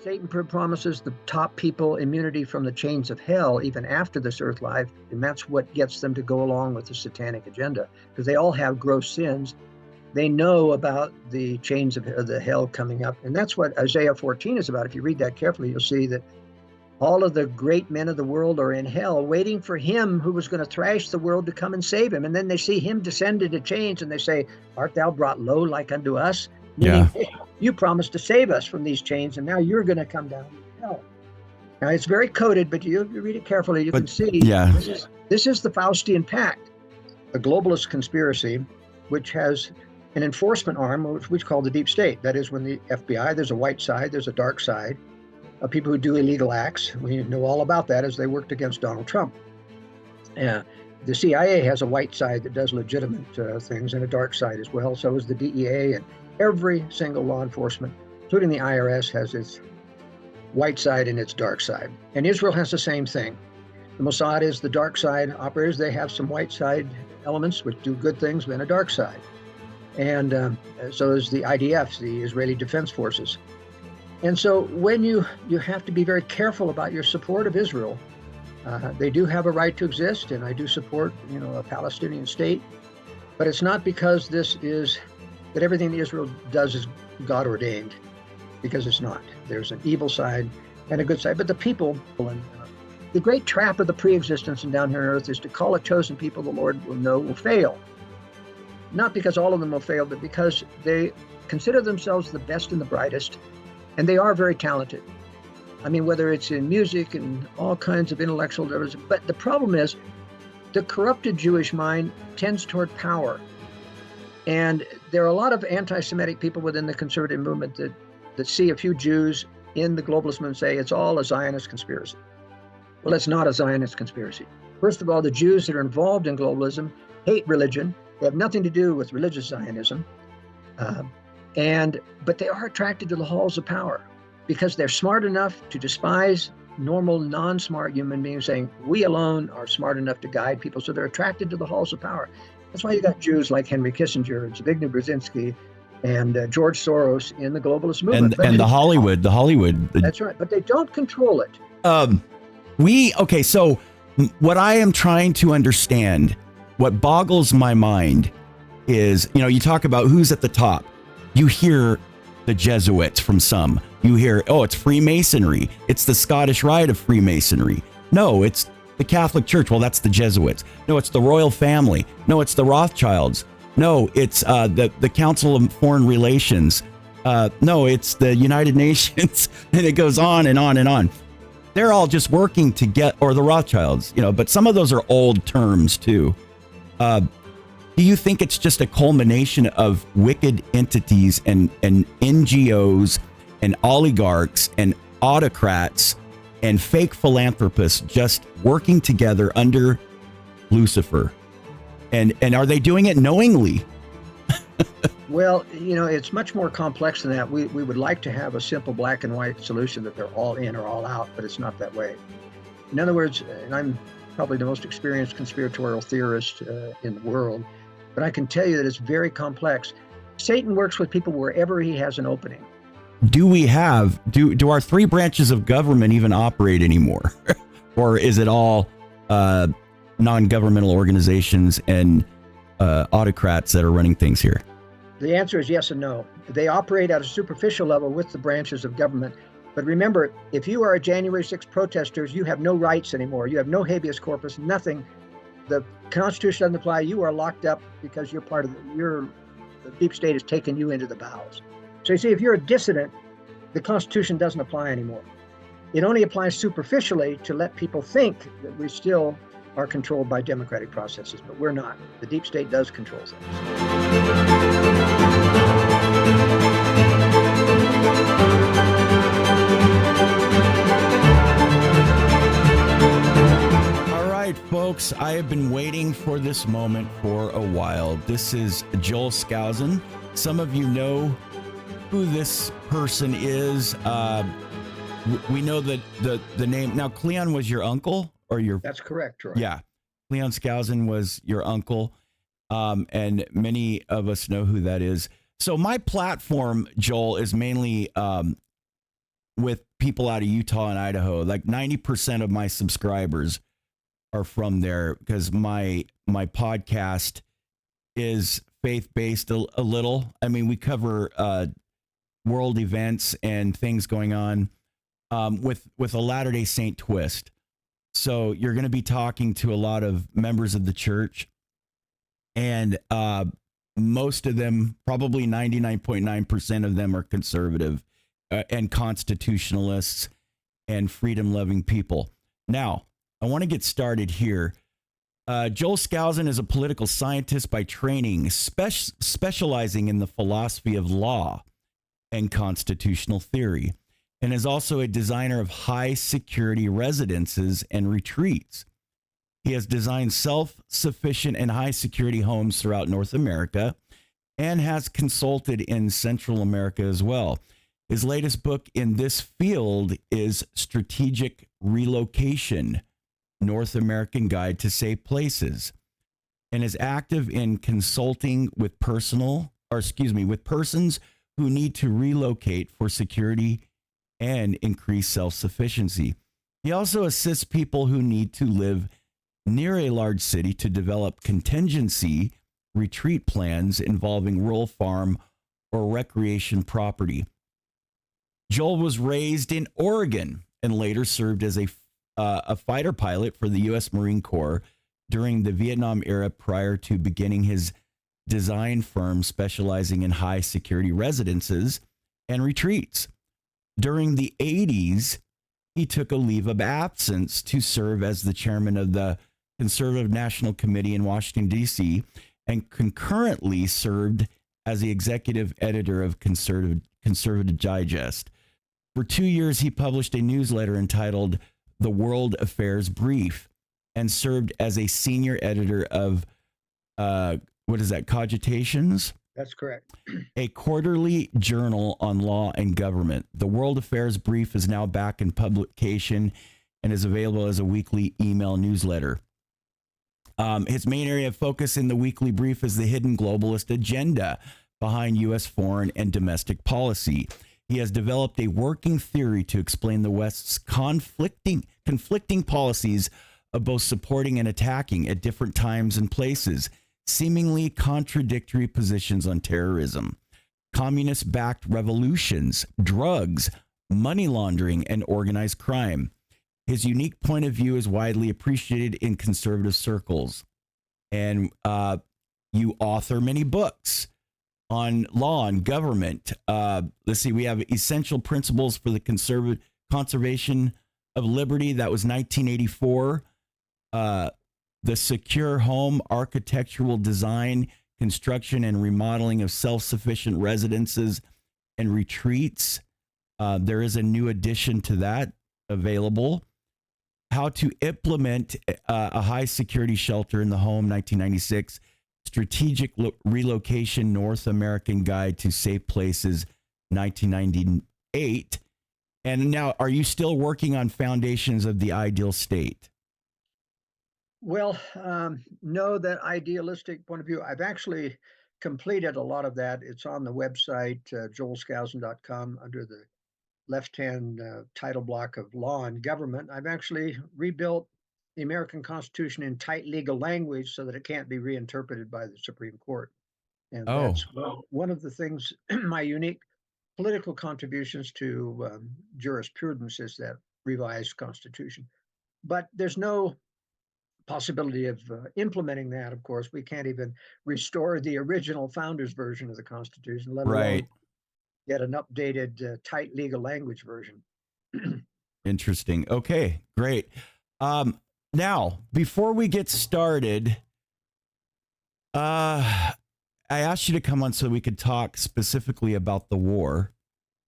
Satan promises the top people immunity from the chains of hell even after this earth life, and that's what gets them to go along with the satanic agenda, because they all have gross sins. They know about the chains of the hell coming up, and that's what Isaiah 14 is about. If you read that carefully, you'll see that all of the great men of the world are in hell waiting for him who was going to thrash the world to come and save him. And then they see him descend into chains and they say, art thou brought low like unto us? Meaning, hey, you promised to save us from these chains, and now you're going to come down to hell. Now, it's very coded, but you read it carefully, you can see this is the Faustian Pact, a globalist conspiracy, which has an enforcement arm, which we call the deep state. That is, when the FBI, there's a white side, there's a dark side. People who do illegal acts, we know all about that as they worked against Donald Trump. The CIA has a white side that does legitimate things and a dark side as well. So is the DEA, and every single law enforcement, including the IRS, has its white side and its dark side. And Israel has the same thing. The Mossad is the dark side operators. They have some white side elements which do good things, but a dark side. And so is the IDF, the Israeli Defense Forces. And so when you have to be very careful about your support of Israel. They do have a right to exist, and I do support, a Palestinian state. But it's not because that everything that Israel does is God ordained, because it's not. There's an evil side and a good side. But the people, and the great trap of the pre-existence and down here on earth is to call a chosen people the Lord will know will fail. Not because all of them will fail, but because they consider themselves the best and the brightest. And they are very talented. I mean, whether it's in music and all kinds of intellectual endeavors. But the problem is, the corrupted Jewish mind tends toward power. And there are a lot of anti-Semitic people within the conservative movement that see a few Jews in the globalist movement and say it's all a Zionist conspiracy. Well, it's not a Zionist conspiracy. First of all, the Jews that are involved in globalism hate religion. They have nothing to do with religious Zionism. But they are attracted to the halls of power because they're smart enough to despise normal, non-smart human beings, saying we alone are smart enough to guide people. So they're attracted to the halls of power. That's why you got Jews like Henry Kissinger and Zbigniew Brzezinski and George Soros in the globalist movement. And the Hollywood. That's right. But they don't control it. So what I am trying to understand, what boggles my mind is, you talk about who's at the top. You hear the Jesuits from some. You hear, it's Freemasonry. It's the Scottish Rite of Freemasonry. No, it's the Catholic Church. Well, that's the Jesuits. No, it's the royal family. No, it's the Rothschilds. No, it's the Council of Foreign Relations. No, it's the United Nations. And it goes on and on and on. They're all just working to get, or the Rothschilds, but some of those are old terms too. Do you think it's just a culmination of wicked entities and NGOs and oligarchs and autocrats and fake philanthropists just working together under Lucifer? And are they doing it knowingly? Well, it's much more complex than that. We would like to have a simple black and white solution that they're all in or all out, but it's not that way. In other words, and I'm probably the most experienced conspiratorial theorist in the world, but I can tell you that it's very complex. Satan works with people wherever he has an opening. Do our three branches of government even operate anymore? Or is it all non-governmental organizations and autocrats that are running things here? The answer is yes and no. They operate at a superficial level with the branches of government. But remember, if you are a January 6th protesters, you have no rights anymore. You have no habeas corpus, nothing. The Constitution doesn't apply. You are locked up because you're part of the deep state has taken you into the bowels. So you see, if you're a dissident, the Constitution doesn't apply anymore. It only applies superficially to let people think that we still are controlled by democratic processes, but we're not. The deep state does control things. Folks, I have been waiting for this moment for a while. This is Joel SKOUSEN. Some of you know who this person is. We know that the name. Now, Cleon was your uncle, or your? That's correct, Troy. Yeah, Cleon SKOUSEN was your uncle, and many of us know who that is. So my platform, Joel, is mainly with people out of Utah and Idaho. Like 90% of my subscribers are from there because my podcast is faith-based a little. I mean, we cover world events and things going on with a Latter-day Saint twist. So you're going to be talking to a lot of members of the church, and most of them, probably 99.9% of them, are conservative and constitutionalists and freedom-loving people. Now, I want to get started here. Joel SKOUSEN is a political scientist by training, specializing in the philosophy of law and constitutional theory, and is also a designer of high-security residences and retreats. He has designed self-sufficient and high-security homes throughout North America and has consulted in Central America as well. His latest book in this field is Strategic Relocation, North American Guide to Safe Places, and is active in consulting with persons who need to relocate for security and increase self-sufficiency. He also assists people who need to live near a large city to develop contingency retreat plans involving rural farm or recreation property. Joel was raised in Oregon and later served as a fighter pilot for the U.S. Marine Corps during the Vietnam era prior to beginning his design firm specializing in high security residences and retreats. During the 80s, he took a leave of absence to serve as the chairman of the Conservative National Committee in Washington, D.C., and concurrently served as the executive editor of Conservative Digest. For 2 years, he published a newsletter entitled The World Affairs Brief and served as a senior editor of, Cogitations? That's correct. A quarterly journal on law and government. The World Affairs Brief is now back in publication and is available as a weekly email newsletter. His main area of focus in the weekly brief is the hidden globalist agenda behind U.S. foreign and domestic policy. He has developed a working theory to explain the West's conflicting policies of both supporting and attacking at different times and places, seemingly contradictory positions on terrorism, communist-backed revolutions, drugs, money laundering, and organized crime. His unique point of view is widely appreciated in conservative circles. And you author many books on law and government. Let's see, we have Essential Principles for the Conservation of Liberty. That was 1984. The Secure Home, Architectural Design, Construction, and Remodeling of Self-Sufficient Residences and Retreats. There is a new addition to that available. How to Implement a High Security Shelter in the Home, 1996. Strategic Relocation, North American Guide to Safe Places, 1998. And now, are you still working on Foundations of the Ideal State? Well, no, that idealistic point of view, I've actually completed a lot of that. It's on the website, joelskousen.com, under the left-hand title block of law and government. I've actually rebuilt the American Constitution in tight legal language so that it can't be reinterpreted by the Supreme Court. And that's one of the things, my unique political contributions to jurisprudence is that revised Constitution. But there's no possibility of implementing that, of course. We can't even restore the original founders version of the Constitution, let alone get an updated, tight legal language version. Interesting. Okay, great. Now, before we get started, I asked you to come on so we could talk specifically about the war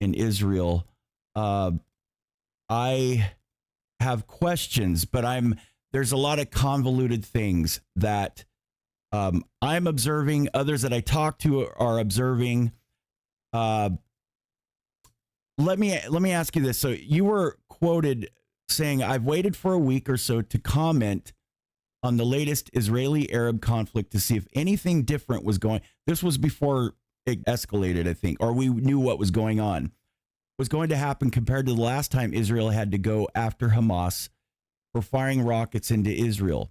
in Israel. I have questions, but there's a lot of convoluted things that I'm observing. Others that I talk to are observing. Let me ask you this. So you were quoted saying, "I've waited for a week or so to comment on the latest Israeli-Arab conflict to see if anything different was going." This was before it escalated, I think, or we knew what was going on. was going to happen compared to the last time Israel had to go after Hamas for firing rockets into Israel.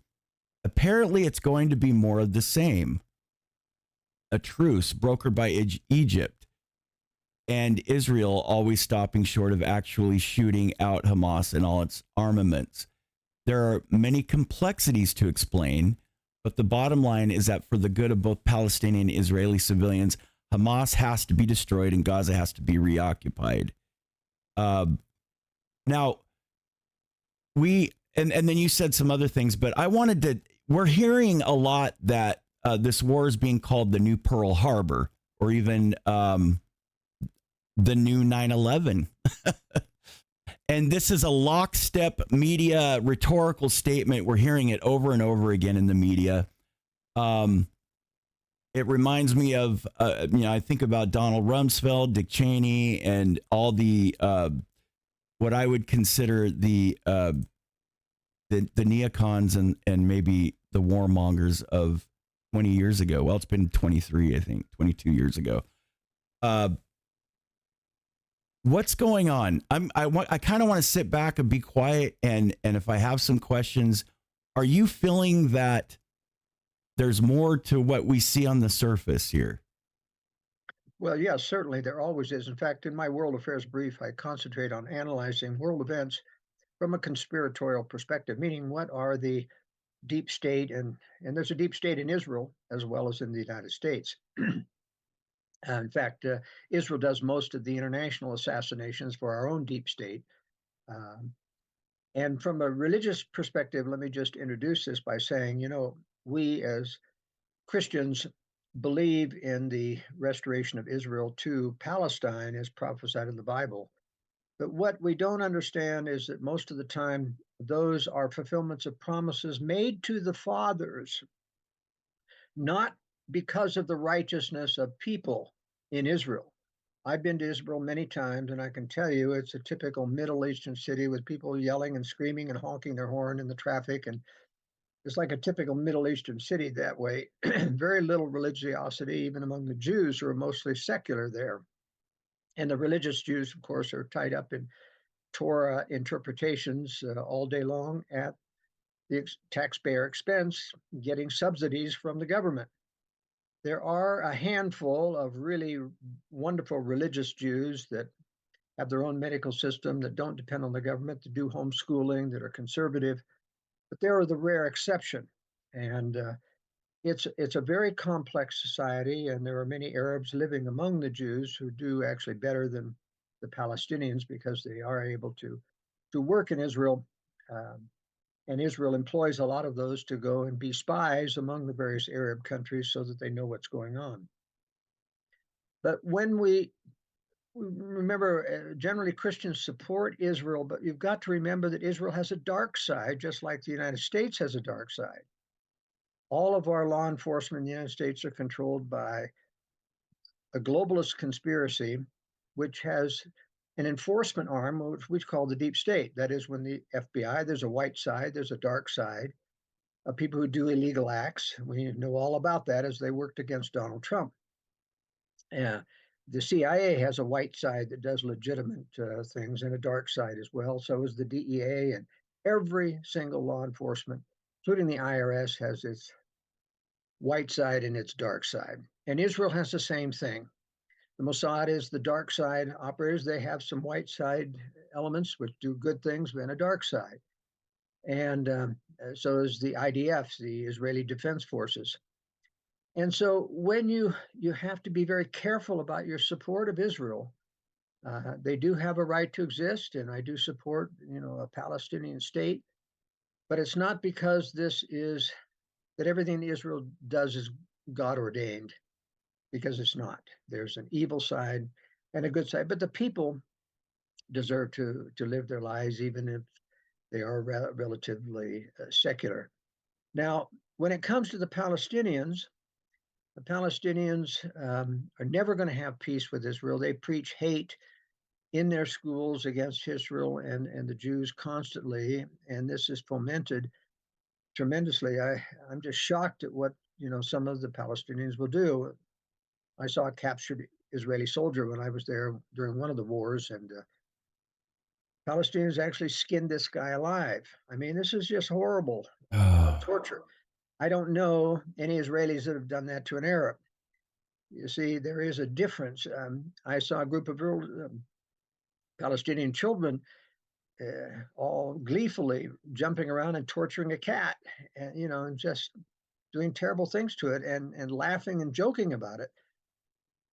Apparently, it's going to be more of the same. A truce brokered by Egypt and Israel always stopping short of actually shooting out Hamas and all its armaments. There are many complexities to explain, but the bottom line is that for the good of both Palestinian and Israeli civilians, Hamas has to be destroyed and Gaza has to be reoccupied. Now, and then you said some other things, but we're hearing a lot that this war is being called the new Pearl Harbor, or even the new 9/11. And this is a lockstep media rhetorical statement. We're hearing it over and over again in the media. It reminds me of, I think about Donald Rumsfeld, Dick Cheney, and all the what I would consider the neocons and maybe the warmongers of 20 years ago. Well, it's been 23, I think, 22 years ago. What's going on? I kind of want to sit back and be quiet, and if I have some questions, are you feeling that there's more to what we see on the surface here? Well, yes, certainly there always is. In fact, in my World Affairs brief, I concentrate on analyzing world events from a conspiratorial perspective, meaning what are the deep state, and there's a deep state in Israel as well as in the United States. In fact, Israel does most of the international assassinations for our own deep state. And from a religious perspective, let me just introduce this by saying, we as Christians believe in the restoration of Israel to Palestine as prophesied in the Bible. But what we don't understand is that most of the time, those are fulfillments of promises made to the fathers, not because of the righteousness of people in Israel. I've been to Israel many times, and I can tell you it's a typical Middle Eastern city with people yelling and screaming and honking their horn in the traffic. And it's like a typical Middle Eastern city that way. Very little religiosity, even among the Jews, who are mostly secular there. And the religious Jews, of course, are tied up in Torah interpretations all day long at the taxpayer expense, getting subsidies from the government. There are a handful of really wonderful religious Jews that have their own medical system, that don't depend on the government, that do homeschooling, that are conservative, but they are the rare exception. And it's a very complex society, and there are many Arabs living among the Jews who do actually better than the Palestinians because they are able to work in Israel. And Israel employs a lot of those to go and be spies among the various Arab countries so that they know what's going on. But when we remember, generally Christians support Israel, but you've got to remember that Israel has a dark side, just like the United States has a dark side. All of our law enforcement in the United States are controlled by a globalist conspiracy, which has an enforcement arm, which we call the deep state. That is, when the FBI, there's a white side, there's a dark side of people who do illegal acts. We know all about that as they worked against Donald Trump. The CIA has a white side that does legitimate things, and a dark side as well. So is the DEA, and every single law enforcement, including the IRS, has its white side and its dark side. And Israel has the same thing. The Mossad is the dark side operators. They have some white side elements which do good things, but a dark side. And so is the IDF, the Israeli Defense Forces. And so when you have to be very careful about your support of Israel. They do have a right to exist, and I do support, a Palestinian state. But it's not because that everything Israel does is God ordained, because it's not. There's an evil side and a good side, but the people deserve to live their lives, even if they are relatively secular. Now, when it comes to the Palestinians are never going to have peace with Israel. They preach hate in their schools against Israel and the Jews constantly, and this is fomented tremendously. I'm just shocked at what some of the Palestinians will do. I saw a captured Israeli soldier when I was there during one of the wars, and Palestinians actually skinned this guy alive. I mean, this is just horrible torture. I don't know any Israelis that have done that to an Arab. You see, there is a difference. I saw a group of Palestinian children all gleefully jumping around and torturing a cat, and and just doing terrible things to it, and laughing and joking about it.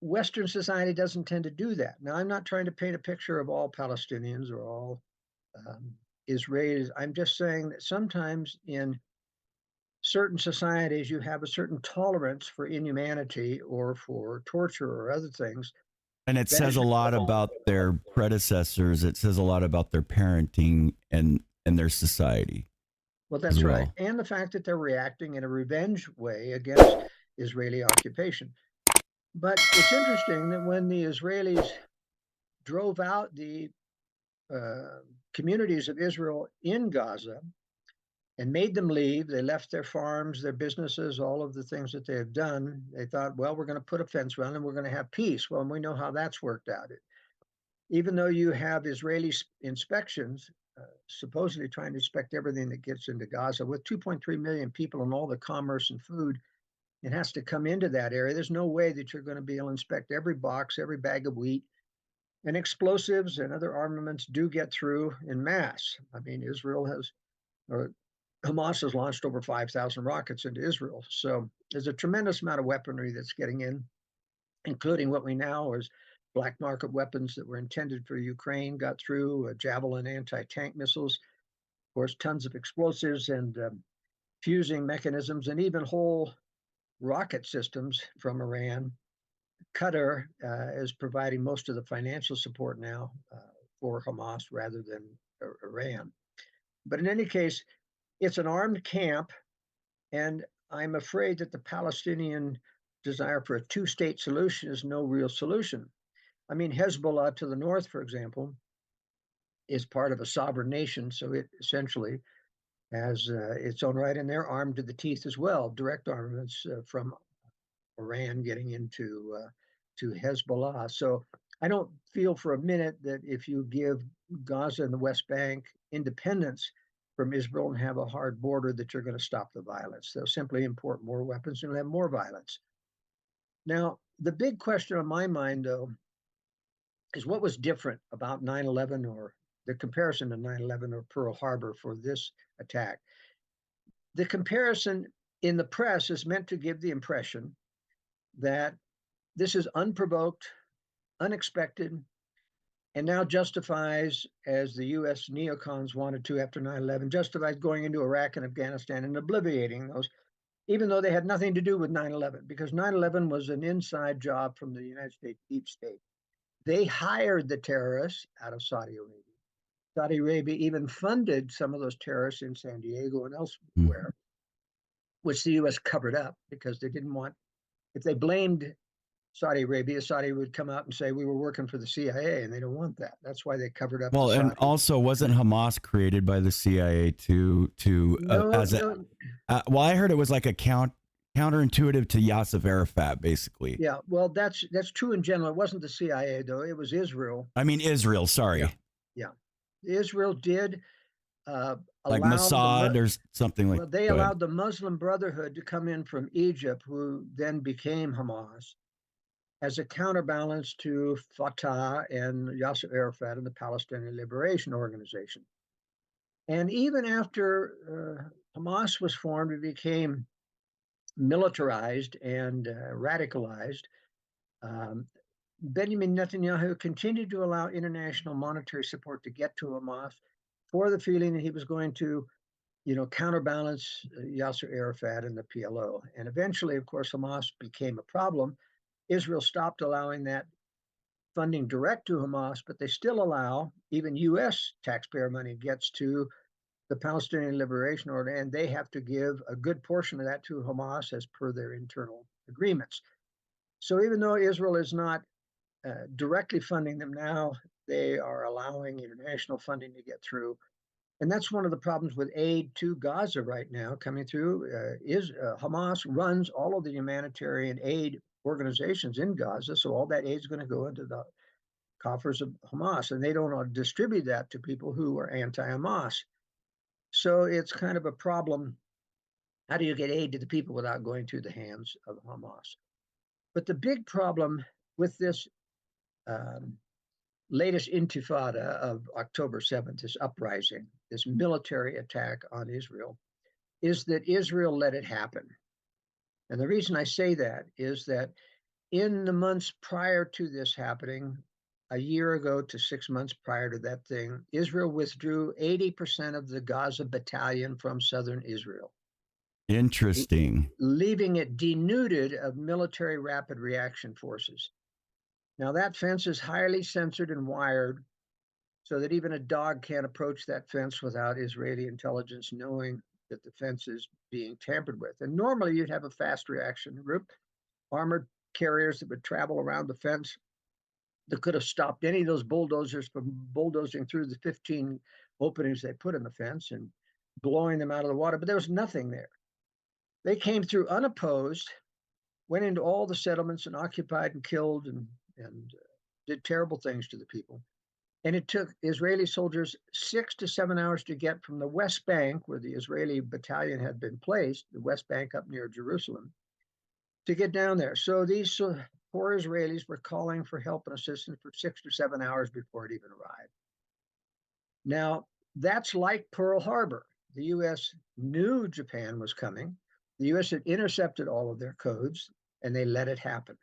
Western society doesn't tend to do that. Now, I'm not trying to paint a picture of all Palestinians or all Israelis. I'm just saying that sometimes in certain societies, you have a certain tolerance for inhumanity or for torture or other things. And it says a lot about their predecessors. It says a lot about their parenting and their society. Well, that's right. And the fact that they're reacting in a revenge way against Israeli occupation. But it's interesting that when the Israelis drove out the communities of Israel in Gaza and made them leave, they left their farms, their businesses, all of the things that they have done. They thought, well, we're going to put a fence around them, we're going to have peace. Well, we know how that's worked out. Even though you have Israeli inspections, supposedly trying to inspect everything that gets into Gaza, with 2.3 million people and all the commerce and food, it has to come into that area. There's no way that you're going to be able to inspect every box, every bag of wheat, and explosives and other armaments do get through in mass. I mean, Hamas has launched over 5,000 rockets into Israel. So there's a tremendous amount of weaponry that's getting in, including what we now is black market weapons that were intended for Ukraine, got through, Javelin anti-tank missiles, of course, tons of explosives and fusing mechanisms, and even whole rocket systems from Iran. Qatar is providing most of the financial support now for Hamas rather than Iran. But in any case, it's an armed camp, and I'm afraid that the Palestinian desire for a two-state solution is no real solution. I mean, Hezbollah to the north, for example, is part of a sovereign nation, so it essentially has its own right, and they're armed to the teeth as well, direct armaments from Iran getting into to Hezbollah. So I don't feel for a minute that if you give Gaza and the West Bank independence from Israel and have a hard border, that you're going to stop the violence. They'll simply import more weapons and you'll have more violence. Now, the big question on my mind, though, is what was different about 9/11 or the comparison to 9/11 or Pearl Harbor for this attack. The comparison in the press is meant to give the impression that this is unprovoked, unexpected, and now justifies, as the U.S. neocons wanted to after 9/11, justifies going into Iraq and Afghanistan and obliterating those, even though they had nothing to do with 9/11, because 9/11 was an inside job from the United States deep state. They hired the terrorists out of Saudi Arabia. Saudi Arabia even funded some of those terrorists in San Diego and elsewhere, which the U.S. covered up because they didn't want, if they blamed Saudi Arabia, Saudi would come out and say we were working for the CIA, and they don't want that. That's why they covered up. Well, and also, wasn't Hamas created by the CIA well, I heard it was like a counterintuitive to Yasser Arafat, basically. Yeah, well, that's true in general. It wasn't the CIA though; it was Israel. I mean, Israel. Sorry. Yeah. Israel did like Mossad or something like. Well, they allowed the Muslim Brotherhood to come in from Egypt, who then became Hamas, as a counterbalance to Fatah and Yasser Arafat and the Palestinian Liberation Organization. And even after Hamas was formed, it became militarized and radicalized. Benjamin Netanyahu continued to allow international monetary support to get to Hamas for the feeling that he was going to, counterbalance Yasser Arafat and the PLO. And eventually, of course, Hamas became a problem. Israel stopped allowing that funding direct to Hamas, but they still allow, even U.S. taxpayer money gets to the Palestinian Liberation Order, and they have to give a good portion of that to Hamas as per their internal agreements. So even though Israel is not directly funding them now, they are allowing international funding to get through. And that's one of the problems with aid to Gaza right now coming through. Hamas runs all of the humanitarian aid organizations in Gaza. So all that aid is going to go into the coffers of Hamas, and they don't want to distribute that to people who are anti-Hamas. So it's kind of a problem. How do you get aid to the people without going through the hands of Hamas? But the big problem with this latest intifada of October 7th, this uprising, this military attack on Israel, is that Israel let it happen. And the reason I say that is that in the months prior to this happening, a year ago to 6 months prior to that thing, Israel withdrew 80% of the Gaza battalion from southern Israel. Interesting. Leaving it denuded of military rapid reaction forces. Now, that fence is highly censored and wired so that even a dog can't approach that fence without Israeli intelligence knowing that the fence is being tampered with. And normally you'd have a fast reaction group, armored carriers that would travel around the fence that could have stopped any of those bulldozers from bulldozing through the 15 openings they put in the fence and blowing them out of the water. But there was nothing there. They came through unopposed, went into all the settlements and occupied and killed and did terrible things to the people. And it took Israeli soldiers 6 to 7 hours to get from the West Bank, where the Israeli battalion had been placed, the West Bank up near Jerusalem, to get down there. So these poor Israelis were calling for help and assistance for 6 to 7 hours before it even arrived. Now, that's like Pearl Harbor. The U.S. knew Japan was coming. The U.S. had intercepted all of their codes, and they let it happen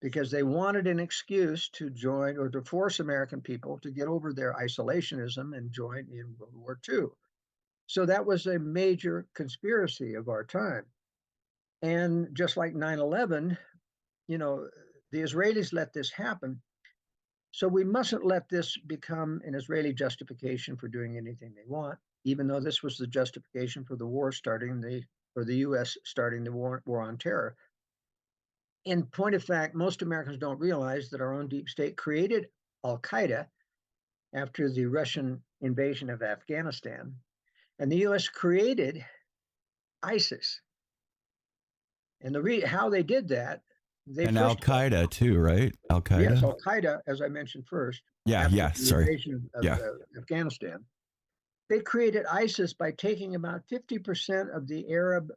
because they wanted an excuse to join or to force American people to get over their isolationism and join in World War II. So that was a major conspiracy of our time. And just like 9/11, you know, the Israelis let this happen. So we mustn't let this become an Israeli justification for doing anything they want, even though this was the justification for the war for the U.S. starting the war on terror. In point of fact, most Americans don't realize that our own deep state created Al-Qaeda after the Russian invasion of Afghanistan, and the U.S. created ISIS. And how they did that, and Al-Qaeda too, right? Al-Qaeda? Yes, Al-Qaeda, as I mentioned first. Sorry. Invasion of Afghanistan. They created ISIS by taking about 50% of the Arab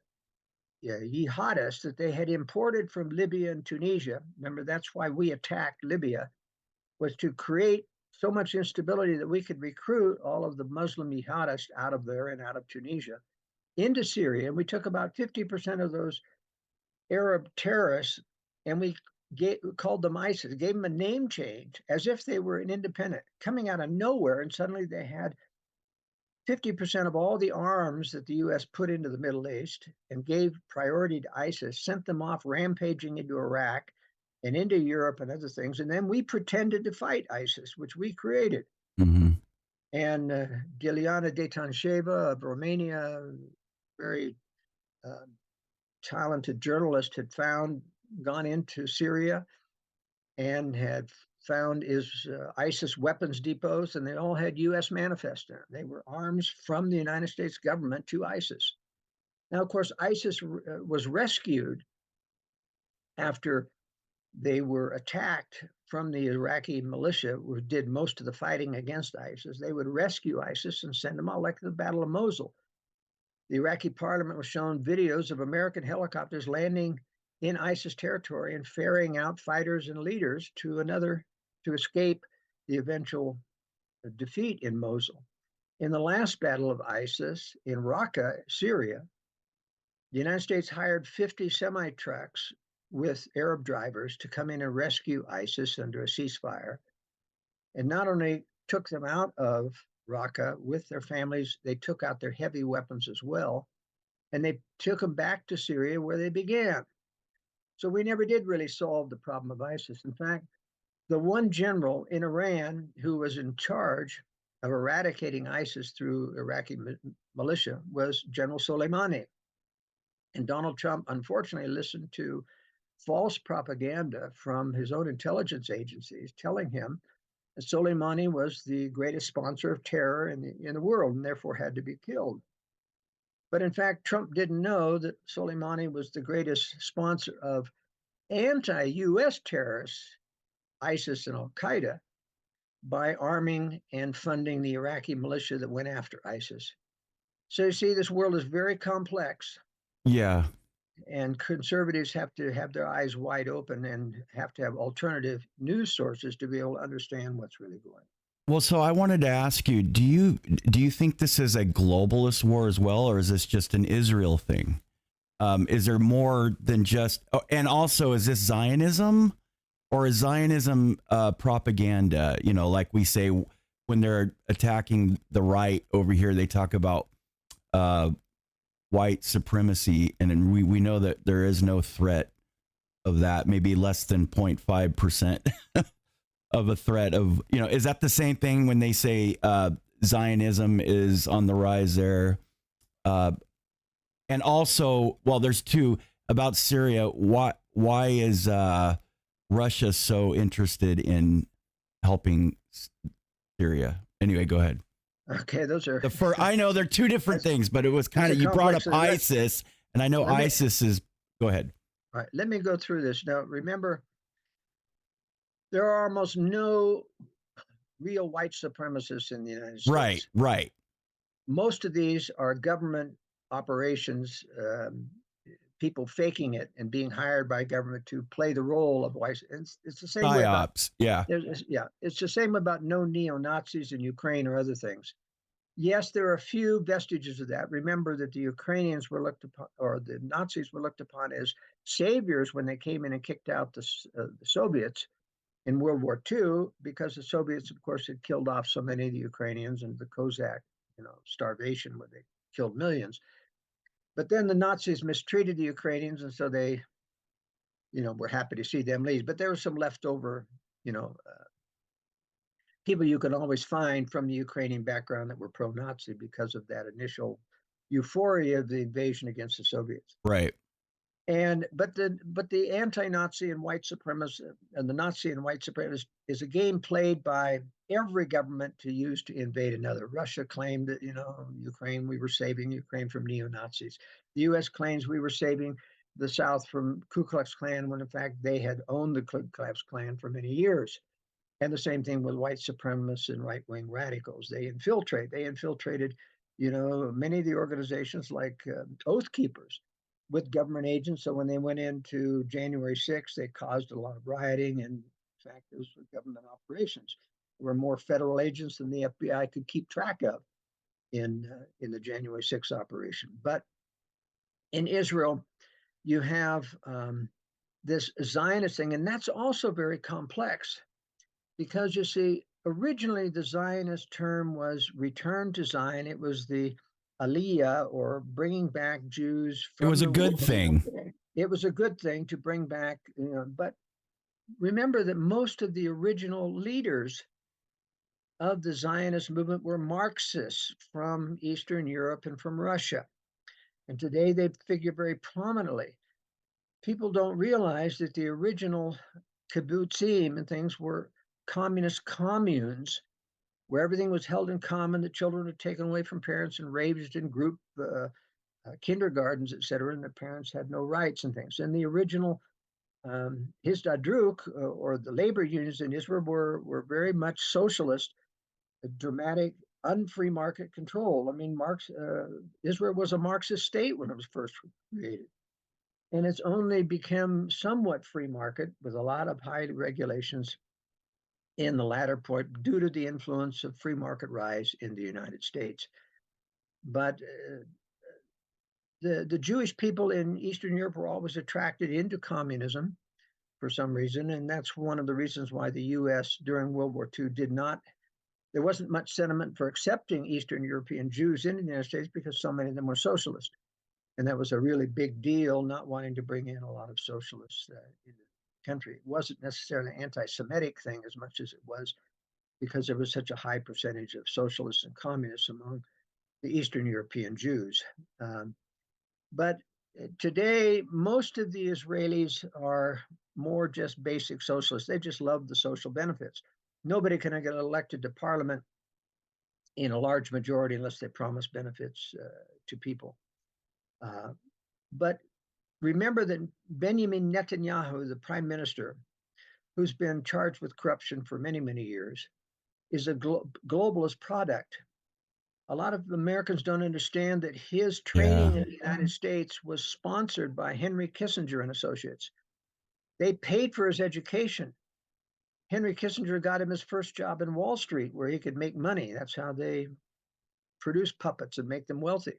jihadists that they had imported from Libya and Tunisia. Remember, that's why we attacked Libya, was to create so much instability that we could recruit all of the Muslim jihadists out of there and out of Tunisia into Syria. And we took about 50% of those Arab terrorists and we called them ISIS, gave them a name change as if they were an independent, coming out of nowhere. And suddenly they had 50% of all the arms that the U.S. put into the Middle East and gave priority to ISIS, sent them off rampaging into Iraq and into Europe and other things. And then we pretended to fight ISIS, which we created. Mm-hmm. And Giliana Detansheva of Romania, very talented journalist, had gone into Syria and had found ISIS weapons depots, and they all had U.S. manifests in them. They were arms from the United States government to ISIS. Now, of course, ISIS was rescued after they were attacked from the Iraqi militia, who did most of the fighting against ISIS. They would rescue ISIS and send them out, like the Battle of Mosul. The Iraqi parliament was shown videos of American helicopters landing in ISIS territory and ferrying out fighters and leaders to escape the eventual defeat in Mosul. In the last battle of ISIS in Raqqa, Syria, the United States hired 50 semi-trucks with Arab drivers to come in and rescue ISIS under a ceasefire. And not only took them out of Raqqa with their families, they took out their heavy weapons as well. And they took them back to Syria where they began. So we never did really solve the problem of ISIS. In fact, the one general in Iran who was in charge of eradicating ISIS through Iraqi militia was General Soleimani. And Donald Trump, unfortunately, listened to false propaganda from his own intelligence agencies telling him that Soleimani was the greatest sponsor of terror in the world and therefore had to be killed. But in fact, Trump didn't know that Soleimani was the greatest sponsor of anti-US terrorists, ISIS and Al-Qaeda, by arming and funding the Iraqi militia that went after ISIS. So you see, this world is very complex. Yeah. And conservatives have to have their eyes wide open and have to have alternative news sources to be able to understand what's really going on. Well, so I wanted to ask you, do you think this is a globalist war as well, or is this just an Israel thing? Is there more than just, and also is this Zionism, or is Zionism propaganda? You know, like we say when they're attacking the right over here, they talk about white supremacy, and we know that there is no threat of that, maybe less than 0.5% of a threat of, you know, is that the same thing when they say Zionism is on the rise there? And also, well, there's two about Syria. Why is Russia so interested in helping Syria? Anyway, go ahead. Okay, those are I know they're two different things, but it was kind of, you brought up ISIS, and I know ISIS is. Go ahead. All right, let me go through this now. Remember, there are almost no real white supremacists in the United States. Right. Most of these are government operations, people faking it and being hired by government to play the role of white. It's the same way about, it's the same about no neo-Nazis in Ukraine or other things. Yes, there are a few vestiges of that. Remember that the Ukrainians were looked upon, or the Nazis were looked upon as saviors when they came in and kicked out the Soviets in World War II, because the Soviets, of course, had killed off so many of the Ukrainians, and the Cossack, starvation, where they killed millions. But then the Nazis mistreated the Ukrainians, and so they, were happy to see them leave. But there was some leftover, people you can always find from the Ukrainian background that were pro-Nazi because of that initial euphoria of the invasion against the Soviets. Right. But the anti-Nazi and white supremacist and the Nazi and white supremacist is a game played by every government to use to invade another. Russia claimed that, Ukraine, we were saving Ukraine from neo-Nazis. The U.S. claims we were saving the South from Ku Klux Klan, when in fact they had owned the Ku Klux Klan for many years. And the same thing with white supremacists and right-wing radicals. They infiltrated, many of the organizations like Oath Keepers with government agents. So when they went into January 6th, they caused a lot of rioting. And in fact, those were government operations. There were more federal agents than the FBI could keep track of in the January 6th operation. But in Israel, you have this Zionist thing, and that's also very complex. Because you see, originally the Zionist term was return to Zion. It was the Aliyah, or bringing back Jews from. It was a good thing. It was a good thing to bring back, but remember that most of the original leaders of the Zionist movement were Marxists from Eastern Europe and from Russia. And today they figure very prominently. People don't realize that the original kibbutzim and things were communist communes where everything was held in common. The children were taken away from parents and raised in group kindergartens, etc., and the parents had no rights and things. And the original Histadruk, or the labor unions in Israel, were very much socialist, dramatic, unfree market control. I mean, Israel was a Marxist state when it was first created. And it's only become somewhat free market with a lot of high regulations in the latter point due to the influence of free market rise in the United States. But the Jewish people in Eastern Europe were always attracted into communism for some reason, and that's one of the reasons why the U.S. during World War II there wasn't much sentiment for accepting Eastern European Jews into the United States, because so many of them were socialist. And that was a really big deal, not wanting to bring in a lot of socialists in the country. It wasn't necessarily an anti-Semitic thing as much as it was because there was such a high percentage of socialists and communists among the Eastern European Jews. But today, most of the Israelis are more just basic socialists. They just love the social benefits. Nobody can get elected to parliament in a large majority unless they promise benefits to people. But remember that Benjamin Netanyahu, the prime minister, who's been charged with corruption for many, many years, is a globalist product. A lot of Americans don't understand that his training in the United States was sponsored by Henry Kissinger and Associates. They paid for his education. Henry Kissinger got him his first job in Wall Street where he could make money. That's how they produce puppets and make them wealthy.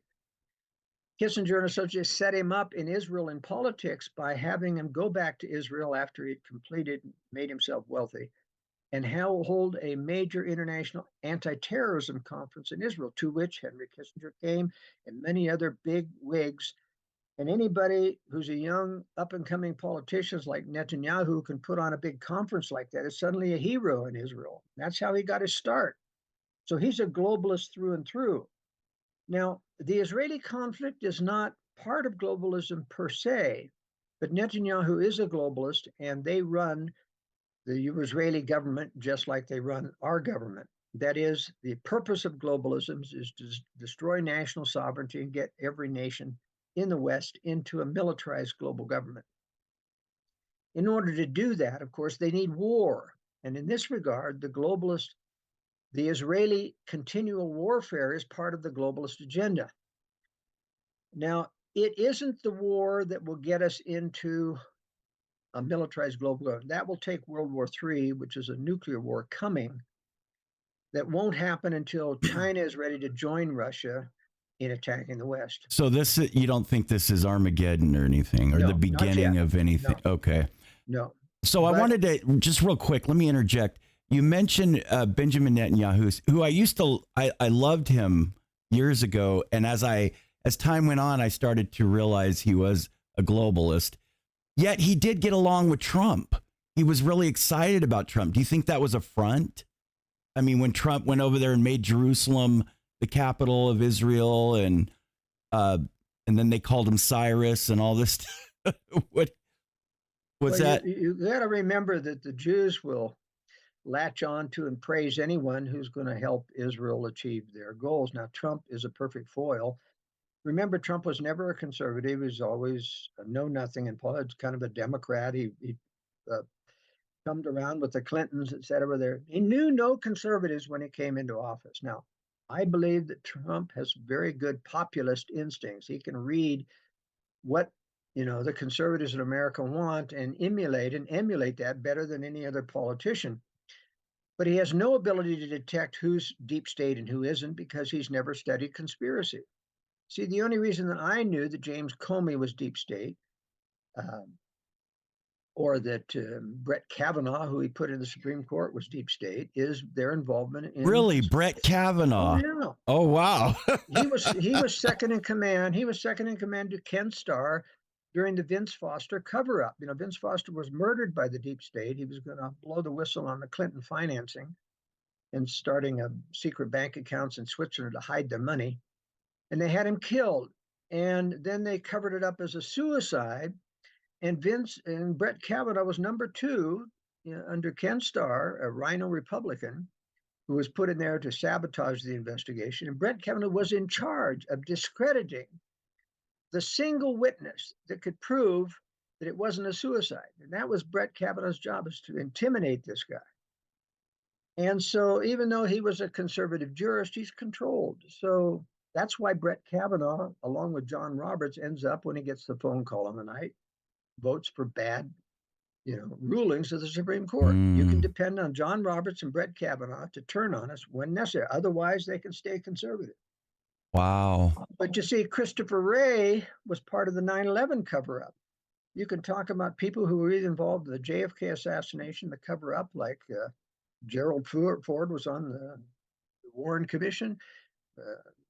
Kissinger and Associates set him up in Israel in politics by having him go back to Israel after he'd made himself wealthy, and hold a major international anti-terrorism conference in Israel, to which Henry Kissinger came and many other big wigs. And anybody who's a young up-and-coming politician like Netanyahu can put on a big conference like that is suddenly a hero in Israel. That's how he got his start. So he's a globalist through and through. Now, the Israeli conflict is not part of globalism per se, but Netanyahu is a globalist, and they run the Israeli government just like they run our government. That is, the purpose of globalism is to destroy national sovereignty and get every nation in the West into a militarized global government. In order to do that, of course, they need war. And in this regard, the Israeli continual warfare is part of the globalist agenda. Now, it isn't the war that will get us into a militarized global government. That will take World War III, which is a nuclear war coming. That won't happen until China is ready to join Russia in attacking the West. So you don't think this is Armageddon or anything, or the beginning of anything? No. Okay. No. So I wanted to, just real quick, let me interject. You mentioned Benjamin Netanyahu, who I loved him years ago. And as time went on, I started to realize he was a globalist. Yet he did get along with Trump. He was really excited about Trump. Do you think that was a front? I mean, when Trump went over there and made Jerusalem the capital of Israel, and then they called him Cyrus and all this. What's that? You got to remember that the Jews will latch on to and praise anyone who's going to help Israel achieve their goals. Now, Trump is a perfect foil. Remember, Trump was never a conservative. He was always a know-nothing in politics, kind of a Democrat. He come around with the Clintons, et cetera. There, he knew no conservatives when he came into office. Now, I believe that Trump has very good populist instincts. He can read what the conservatives in America want and emulate that better than any other politician. But he has no ability to detect who's deep state and who isn't, because he's never studied conspiracy. See, the only reason that I knew that James Comey was deep state, or that Brett Kavanaugh, who he put in the Supreme Court, was deep state, is their involvement in. Really, Brett Kavanaugh? Oh, yeah. Oh, wow. he was second in command. He was second in command to Ken Starr during the Vince Foster cover-up. Vince Foster was murdered by the deep state. He was going to blow the whistle on the Clinton financing and starting a secret bank accounts in Switzerland to hide their money. And they had him killed. And then they covered it up as a suicide. And Brett Kavanaugh was number 2 under Ken Starr, a rhino Republican, who was put in there to sabotage the investigation. And Brett Kavanaugh was in charge of discrediting the single witness that could prove that it wasn't a suicide. And that was Brett Kavanaugh's job, is to intimidate this guy. And so even though he was a conservative jurist, he's controlled. So that's why Brett Kavanaugh, along with John Roberts, ends up, when he gets the phone call in the night, votes for bad, rulings of the Supreme Court. You can depend on John Roberts and Brett Kavanaugh to turn on us when necessary. Otherwise, they can stay conservative. Wow. But you see, Christopher Wray was part of the 9/11 cover-up. You can talk about people who were either involved in the JFK assassination, the cover-up, like Gerald Ford was on the Warren Commission,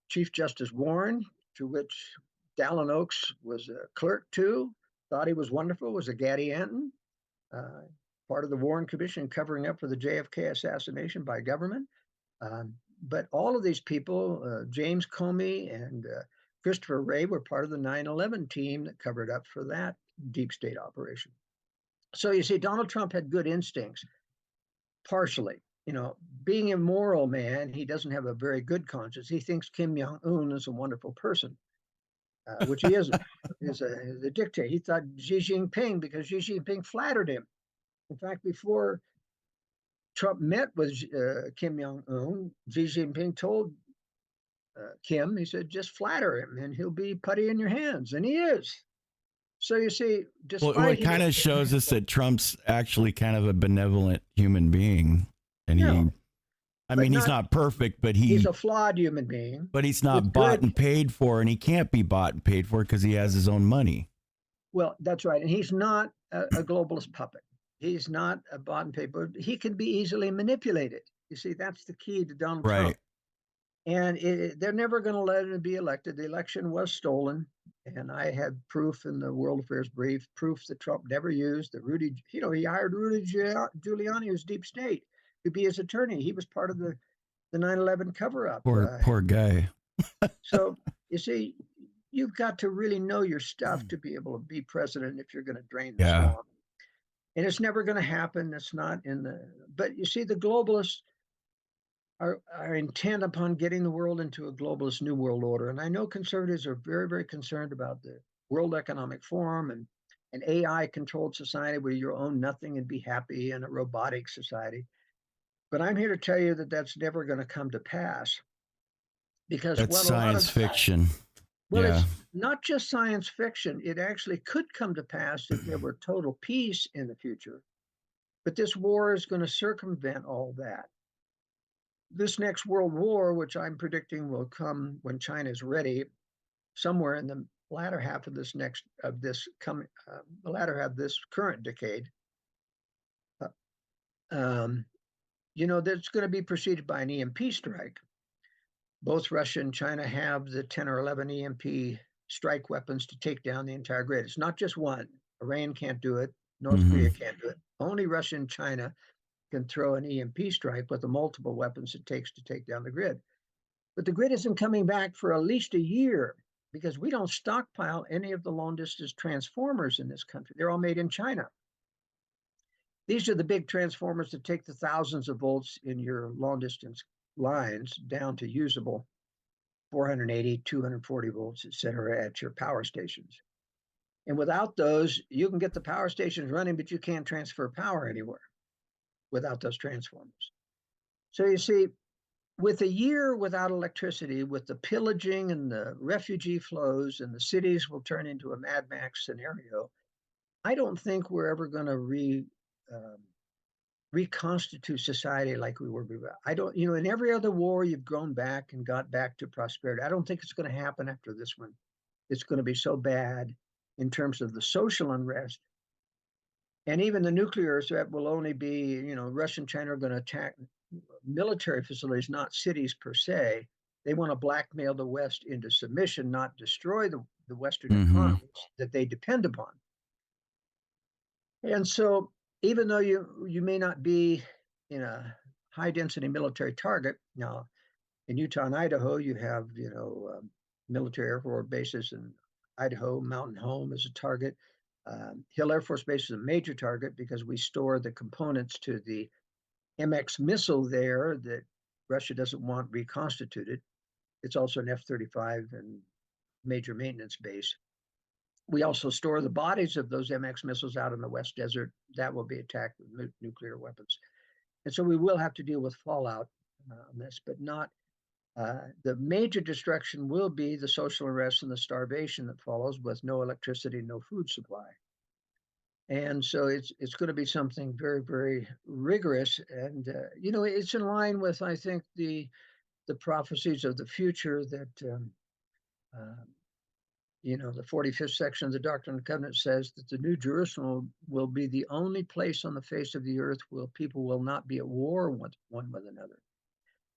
Chief Justice Warren, to which Dallin Oaks was a clerk to, thought he was wonderful, was a Gaddy Anton, part of the Warren Commission covering up for the JFK assassination by government. But all of these people, James Comey and Christopher Wray, were part of the 9/11 team that covered up for that deep state operation. So you see, Donald Trump had good instincts, partially. Being a moral man, he doesn't have a very good conscience. He thinks Kim Jong-un is a wonderful person. which he isn't. He's a dictator. He thought Xi Jinping, because Xi Jinping flattered him. In fact, before Trump met with Kim Jong-un, Xi Jinping told Kim, he said, just flatter him and he'll be putty in your hands. And he is. So you see, well, it kind of shows us that Trump's actually kind of a benevolent human being. And he's not perfect, but he's a flawed human being. But he's not bought and paid for, and he can't be bought and paid for because he has his own money. Well, that's right. And he's not a globalist puppet. He's not a bought and paid for. He can be easily manipulated. You see, that's the key to Donald Trump. And they're never going to let him be elected. The election was stolen. And I had proof in the World Affairs Brief, proof that Trump never used, that he hired Rudy Giuliani, who's deep state, to be his attorney. He was part of the 9/11 cover-up. Poor guy. So, you see, you've got to really know your stuff to be able to be president if you're going to drain the swamp. And it's never going to happen. It's not but you see, the globalists are intent upon getting the world into a globalist new world order. And I know conservatives are very, very concerned about the World Economic Forum and an AI-controlled society where you own nothing and be happy, in a robotic society. But I'm here to tell you that that's never going to come to pass, because that's science fiction. Well, it's not just science fiction. It actually could come to pass if there were total peace in the future. But this war is going to circumvent all that. This next world war, which I'm predicting will come when China is ready, somewhere in the latter half of this current decade, that's going to be preceded by an EMP strike. Both Russia and China have the 10 or 11 EMP strike weapons to take down the entire grid. It's not just one. Iran can't do it. North Korea can't do it. Only Russia and China can throw an EMP strike with the multiple weapons it takes to take down the grid. But the grid isn't coming back for at least a year, because we don't stockpile any of the long-distance transformers in this country. They're all made in China. These are the big transformers that take the thousands of volts in your long-distance lines down to usable 480, 240 volts, et cetera, at your power stations. And without those, you can get the power stations running, but you can't transfer power anywhere without those transformers. So you see, with a year without electricity, with the pillaging and the refugee flows, and the cities will turn into a Mad Max scenario, I don't think we're ever going to reconstitute society like we were before. I don't, in every other war, you've grown back and got back to prosperity. I don't think it's going to happen after this one. It's going to be so bad in terms of the social unrest. And even the nuclear threat will only be, Russia and China are going to attack military facilities, not cities per se. They want to blackmail the West into submission, not destroy the Western economies that they depend upon. And so, even though you may not be in a high-density military target, now in Utah and Idaho, you have military Air Force bases in Idaho. Mountain Home is a target. Hill Air Force Base is a major target because we store the components to the MX missile there that Russia doesn't want reconstituted. It's also an F-35 and major maintenance base. We also store the bodies of those MX missiles out in the West Desert that will be attacked with nuclear weapons. And so we will have to deal with fallout on this, but not the major destruction will be the social unrest and the starvation that follows with no electricity, no food supply. And so it's going to be something very, very rigorous. And, it's in line with, I think, the prophecies of the future that, the 45th section of the Doctrine and Covenants says that the New Jerusalem will be the only place on the face of the earth where people will not be at war one with another.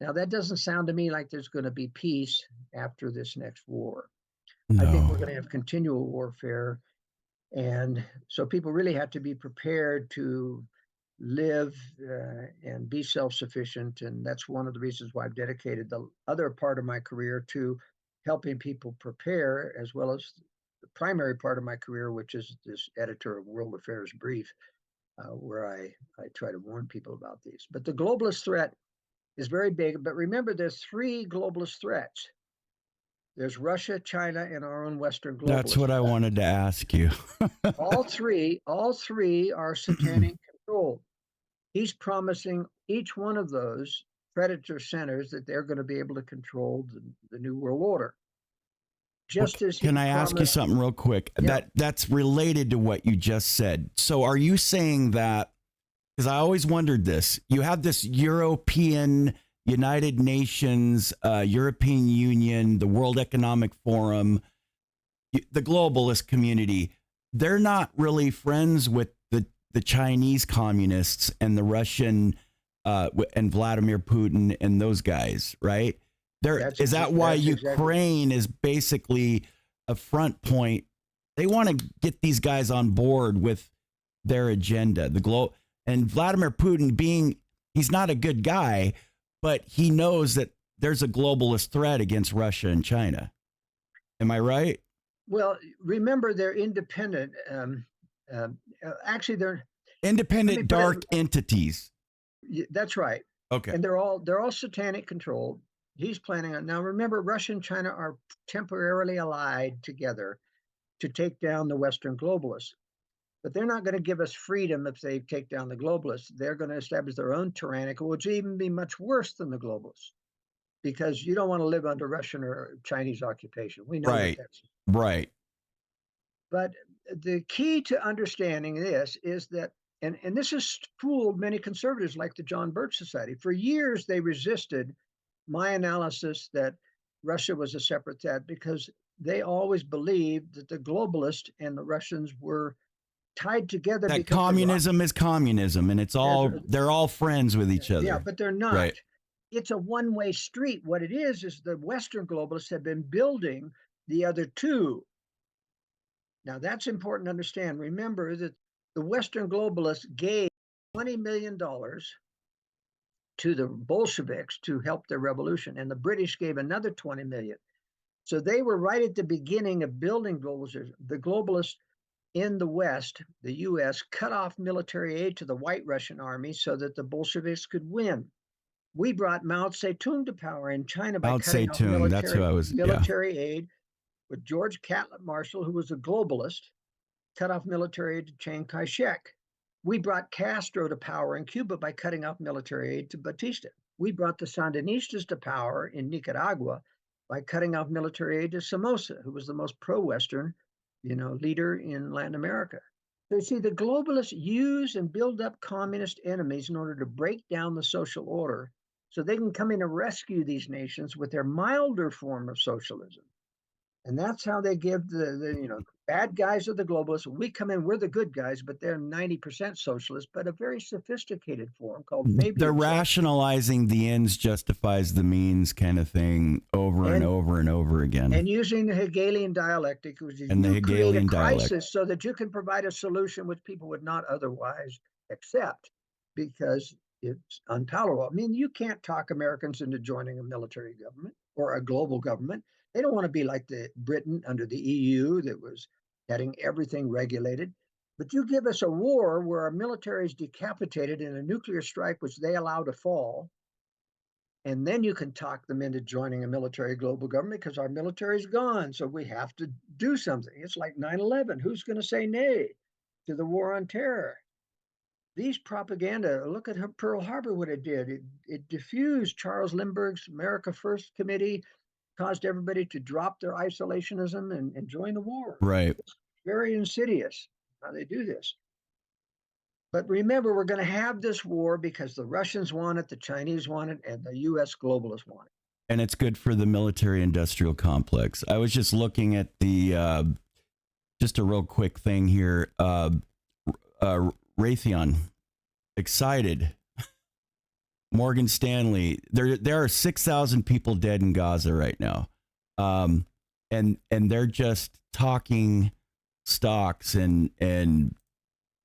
Now, that doesn't sound to me like there's going to be peace after this next war. No. I think we're going to have continual warfare. And so people really have to be prepared to live and be self-sufficient. And that's one of the reasons why I've dedicated the other part of my career to helping people prepare, as well as the primary part of my career, which is this editor of World Affairs Brief, where I try to warn people about these. But the globalist threat is very big. But remember, there's 3 globalist threats. There's Russia, China, and our own Western globalists. That's what I wanted to ask you. all three are satanic controlled. He's promising each one of those predator centers that they're going to be able to control the new world order. Just as can I ask you something real quick? Yeah. That's related to what you just said. So are you saying that, because I always wondered this, you have this European United Nations, European Union, the World Economic Forum, the globalist community, they're not really friends with the Chinese communists and the Russian and Vladimir Putin and those guys, right? Is that why Ukraine is basically a front point? They want to get these guys on board with their agenda. And Vladimir Putin, he's not a good guy, but he knows that there's a globalist threat against Russia and China. Am I right? Well, remember, they're independent. Actually, they're independent dark entities. That's right. Okay. And they're all satanic controlled. He's planning on, now remember, Russia and China are temporarily allied together to take down the Western globalists. But they're not going to give us freedom if they take down the globalists. They're going to establish their own tyrannical, which will even be much worse than the globalists, because you don't want to live under Russian or Chinese occupation. We know right. that's right. But the key to understanding this is that, and this has fooled many conservatives like the John Birch Society. For years, they resisted my analysis that Russia was a separate threat, because they always believed that the globalists and the Russians were tied together. That communism is communism, and they're all friends with each other. Yeah, but they're not. Right. It's a one-way street. What it is the Western globalists have been building the other two. Now, that's important to understand. Remember that the Western globalists gave $20 million to the Bolsheviks to help their revolution, and the British gave another 20 million. So they were right at the beginning of building globalism. The globalists in the West, the US, cut off military aid to the White Russian army so that the Bolsheviks could win. We brought Mao Zedong to power in China by cutting off military aid with George Catlett Marshall, who was a globalist, cut off military aid to Chiang Kai-shek. We brought Castro to power in Cuba by cutting off military aid to Batista. We brought the Sandinistas to power in Nicaragua by cutting off military aid to Somoza, who was the most pro-Western, leader in Latin America. So you see, the globalists use and build up communist enemies in order to break down the social order so they can come in and rescue these nations with their milder form of socialism. And that's how they give the bad guys are the globalists. We come in, we're the good guys, but they're 90% socialist, but a very sophisticated form called Fabian. They're rationalizing the ends justifies the means kind of thing over and over and over again. And using the Hegelian dialectic, which is you create a crisis so that you can provide a solution which people would not otherwise accept because it's intolerable. I mean, you can't talk Americans into joining a military government or a global government. They don't want to be like the Britain under the EU that was getting everything regulated. But you give us a war where our military is decapitated in a nuclear strike, which they allow to fall, and then you can talk them into joining a military global government because our military is gone. So we have to do something. It's like 9/11. Who's going to say nay to the war on terror? These propaganda, look at Pearl Harbor, what it did. It diffused Charles Lindbergh's America First Committee, caused everybody to drop their isolationism and join the war. Right. It's very insidious how they do this. But remember, we're going to have this war because the Russians want it, the Chinese want it, and the U.S. globalists want it. And it's good for the military-industrial complex. I was just looking at the, just a real quick thing here. Raytheon, excited. Morgan Stanley, there are 6,000 people dead in Gaza right now, and they're just talking stocks and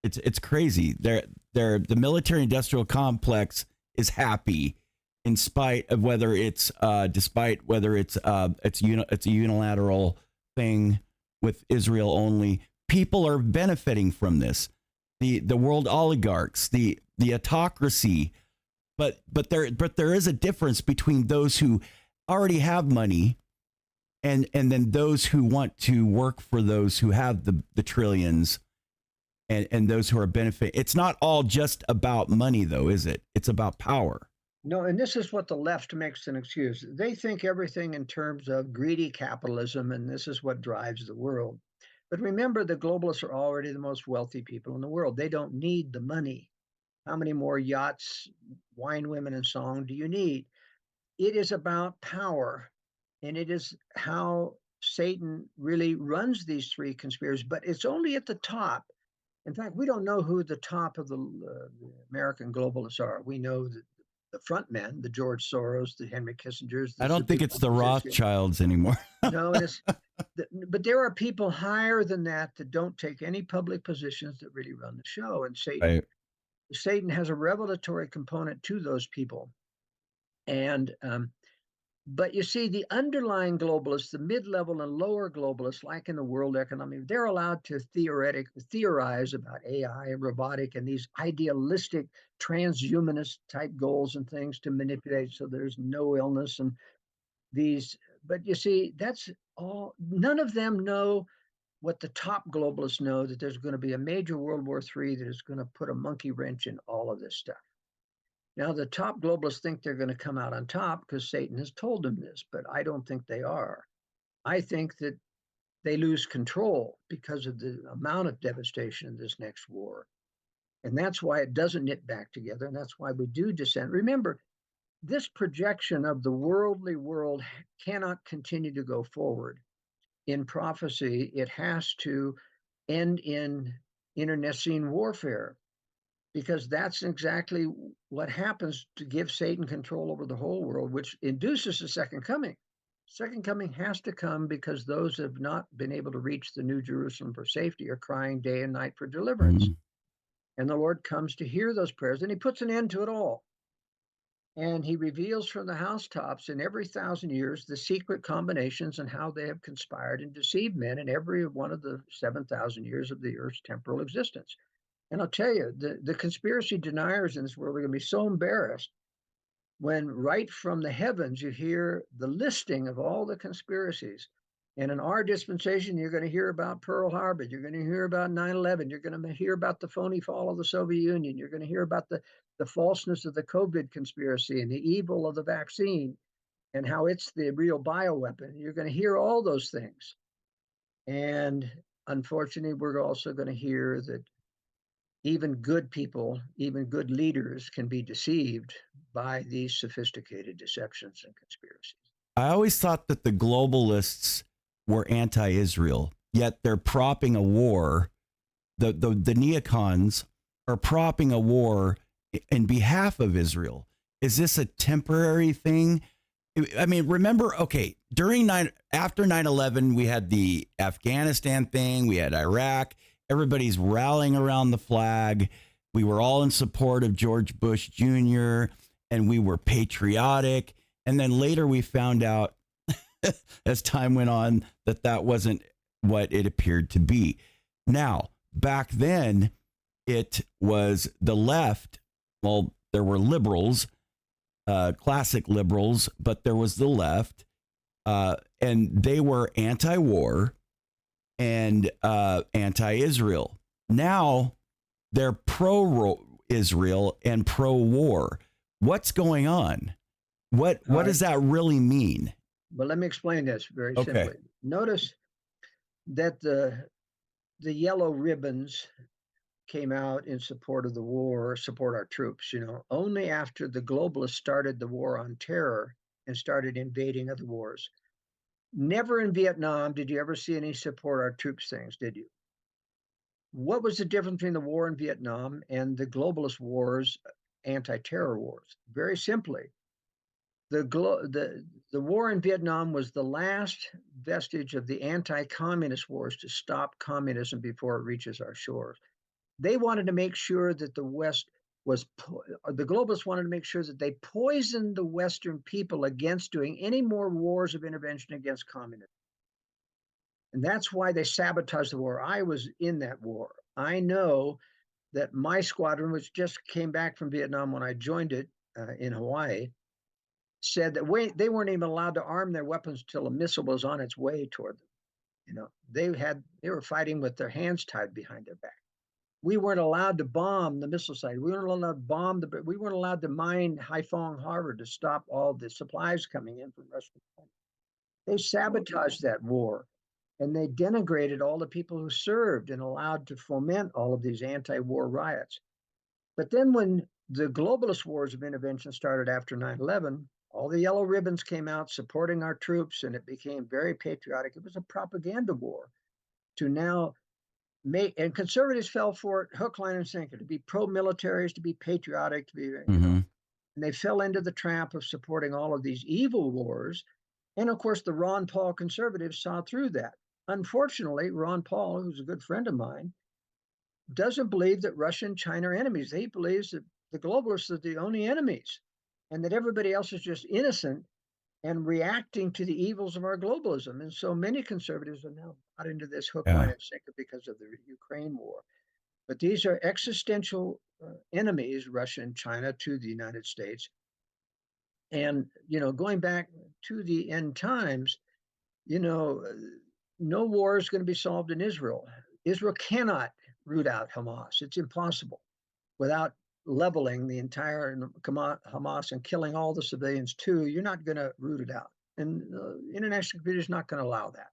it's crazy. The military-industrial complex is happy in spite of whether it's despite whether it's a unilateral thing with Israel only. People are benefiting from this. The world oligarchs, the autocracy. But there is a difference between those who already have money and then those who want to work for those who have the trillions, and those who are benefiting. It's not all just about money, though, is it? It's about power. No, and this is what the left makes an excuse. They think everything in terms of greedy capitalism, and this is what drives the world. But remember, the globalists are already the most wealthy people in the world. They don't need the money. How many more yachts, wine, women, and song do you need? It is about power, and it is how Satan really runs these three conspiracies, but it's only at the top. In fact, we don't know who the top of the American globalists are. We know that the front men, the George Soros, the Henry Kissingers. I don't think it's the Rothschilds anymore. No, but there are people higher than that don't take any public positions that really run the show. And Satan has a revelatory component to those people. And but you see, the underlying globalists, the mid-level and lower globalists, like in the World Economic, they're allowed to theorize about AI and robotic and these idealistic transhumanist type goals and things to manipulate so there's no illness and these. But you see, that's all. None of them know what the top globalists know, that there's going to be a major World War III that is going to put a monkey wrench in all of this stuff. Now, the top globalists think they're going to come out on top because Satan has told them this, but I don't think they are. I think that they lose control because of the amount of devastation in this next war. And that's why it doesn't knit back together, and that's why we do dissent. Remember, this projection of the worldly world cannot continue to go forward. In prophecy, it has to end in internecine warfare, because that's exactly what happens to give Satan control over the whole world, which induces the second coming. Second coming has to come because those who have not been able to reach the New Jerusalem for safety are crying day and night for deliverance. And the Lord comes to hear those prayers, and he puts an end to it all. And he reveals from the housetops in every 1,000 years the secret combinations and how they have conspired and deceived men in every one of the 7,000 years of the earth's temporal existence. And I'll tell you, the conspiracy deniers in this world are going to be so embarrassed when right from the heavens you hear the listing of all the conspiracies. And in our dispensation, you're going to hear about Pearl Harbor. You're going to hear about 9/11. You're going to hear about the phony fall of the Soviet Union. You're going to hear about the falseness of the COVID conspiracy and the evil of the vaccine and how it's the real bioweapon. You're going to hear all those things. And unfortunately, we're also going to hear that even good people, even good leaders can be deceived by these sophisticated deceptions and conspiracies. I always thought that the globalists were anti-Israel, yet they're propping a war. The neocons are propping a war in behalf of Israel. Is this a temporary thing? I mean, remember, okay, after 9/11, we had the Afghanistan thing, we had Iraq. Everybody's rallying around the flag. We were all in support of George Bush Jr., and we were patriotic. And then later we found out, as time went on, that wasn't what it appeared to be. Now, back then, it was the left. Well, there were liberals, classic liberals, but there was the left, and they were anti-war and anti-Israel. Now they're pro-Israel and pro-war. What's going on? What does that really mean? Well, let me explain this very simply. Notice that the yellow ribbons came out in support of the war, support our troops, only after the globalists started the war on terror and started invading other wars. Never in Vietnam did you ever see any support our troops things, did you? What was the difference between the war in Vietnam and the globalist wars, anti-terror wars? Very simply, the war in Vietnam was the last vestige of the anti-communist wars to stop communism before it reaches our shores. They wanted to make sure that the West the globalists wanted to make sure that they poisoned the Western people against doing any more wars of intervention against communism. And that's why they sabotaged the war. I was in that war. I know that my squadron, which just came back from Vietnam when I joined it in Hawaii, said that they weren't even allowed to arm their weapons till a missile was on its way toward them. You know, they were fighting with their hands tied behind their back. We weren't allowed to bomb the missile site. We weren't allowed to bomb we weren't allowed to mine Haiphong Harbor to stop all the supplies coming in from Russia. They sabotaged that war, and they denigrated all the people who served and allowed to foment all of these anti-war riots. But then when the globalist wars of intervention started after 9/11, all the yellow ribbons came out supporting our troops, and it became very patriotic. It was a propaganda war to now make, and conservatives fell for it hook, line, and sinker, to be pro-militaries, to be patriotic, to be, you know, and they fell into the trap of supporting all of these evil wars. And of course, the Ron Paul conservatives saw through that. Unfortunately, Ron Paul, who's a good friend of mine, doesn't believe that Russia and China are enemies. He believes that the globalists are the only enemies and that everybody else is just innocent and reacting to the evils of our globalism. And so many conservatives are now got into this hook, line, and sinker because of the Ukraine war. But these are existential enemies, Russia and China, to the United States. And, you know, going back to the end times, you know, no war is going to be solved in Israel. Israel cannot root out Hamas. It's impossible without leveling the entire Hamas and killing all the civilians too. You're not going to root it out. And the international community is not going to allow that.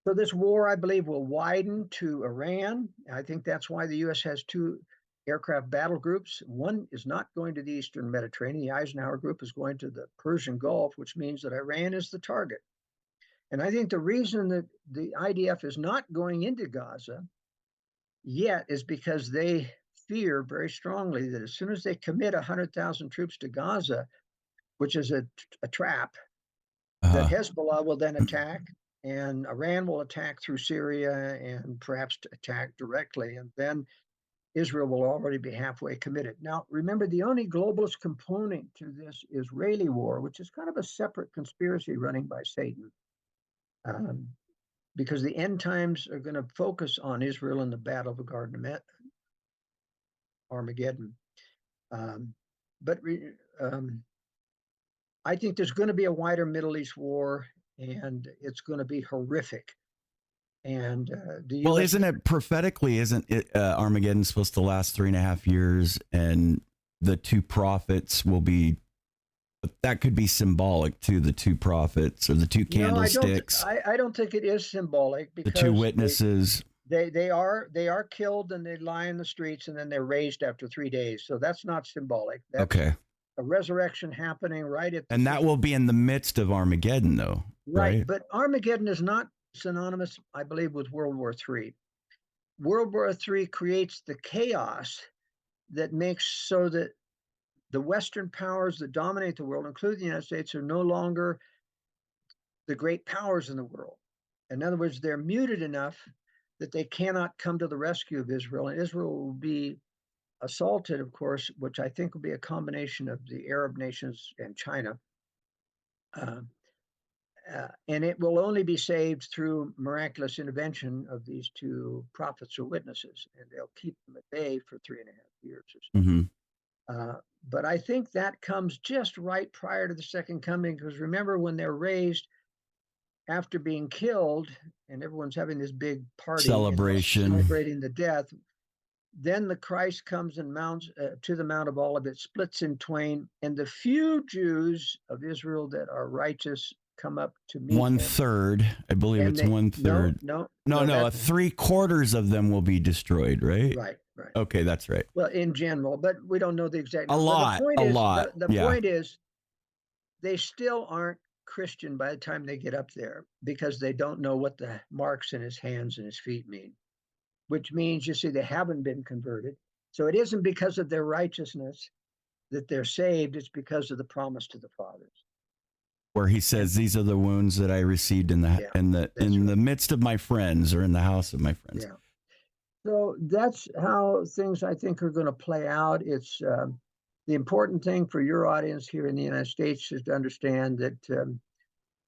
So this war, I believe, will widen to Iran. I think that's why the U.S. has 2 aircraft battle groups. One is not going to the Eastern Mediterranean. The Eisenhower group is going to the Persian Gulf, which means that Iran is the target. And I think the reason that the IDF is not going into Gaza yet is because they fear very strongly that as soon as they commit 100,000 troops to Gaza, which is a trap, that Hezbollah will then attack, and Iran will attack through Syria and perhaps attack directly, and then Israel will already be halfway committed. Now, remember, the only globalist component to this Israeli war, which is kind of a separate conspiracy running by Satan, because the end times are going to focus on Israel in the Battle of the Garden of Armageddon. But I think there's going to be a wider Middle East war, and it's going to be horrific. And well, isn't it prophetically? Isn't it Armageddon supposed to last 3.5 years, and the 2 prophets will be? That could be symbolic to the 2 prophets or the 2 candlesticks. No, I don't think it is symbolic, because the 2 witnesses. They are killed and they lie in the streets, and then they're raised after 3 days. So that's not symbolic. That's okay. A resurrection happening right at. And that will be in the midst of Armageddon, though. Right. But Armageddon is not synonymous, I believe, with World War III. World War III creates the chaos that makes so that the Western powers that dominate the world, including the United States, are no longer the great powers in the world. In other words, they're muted enough that they cannot come to the rescue of Israel. And Israel will be assaulted, of course, which I think will be a combination of the Arab nations and China. And it will only be saved through miraculous intervention of these 2 prophets or witnesses, and they'll keep them at bay for 3.5 years or so. But I think that comes just right prior to the second coming, because remember, when they're raised after being killed and everyone's having this big party celebration, celebrating the death, then the Christ comes and mounts to the Mount of Olives, splits in twain, and the few Jews of Israel that are righteous come up to meet 1/3. I believe it's 1/3. No, 3/4 of them will be destroyed, right? Right. Okay, that's right. Well, in general, but we don't know the exact number. A lot. The point is, they still aren't Christian by the time they get up there, because they don't know what the marks in his hands and his feet mean, which means, you see, they haven't been converted. So it isn't because of their righteousness that they're saved. It's because of the promise to the fathers, where he says, "These are the wounds that I received in the midst of my friends, or in the house of my friends." Yeah. So that's how things, I think, are going to play out. It's the important thing for your audience here in the United States is to understand that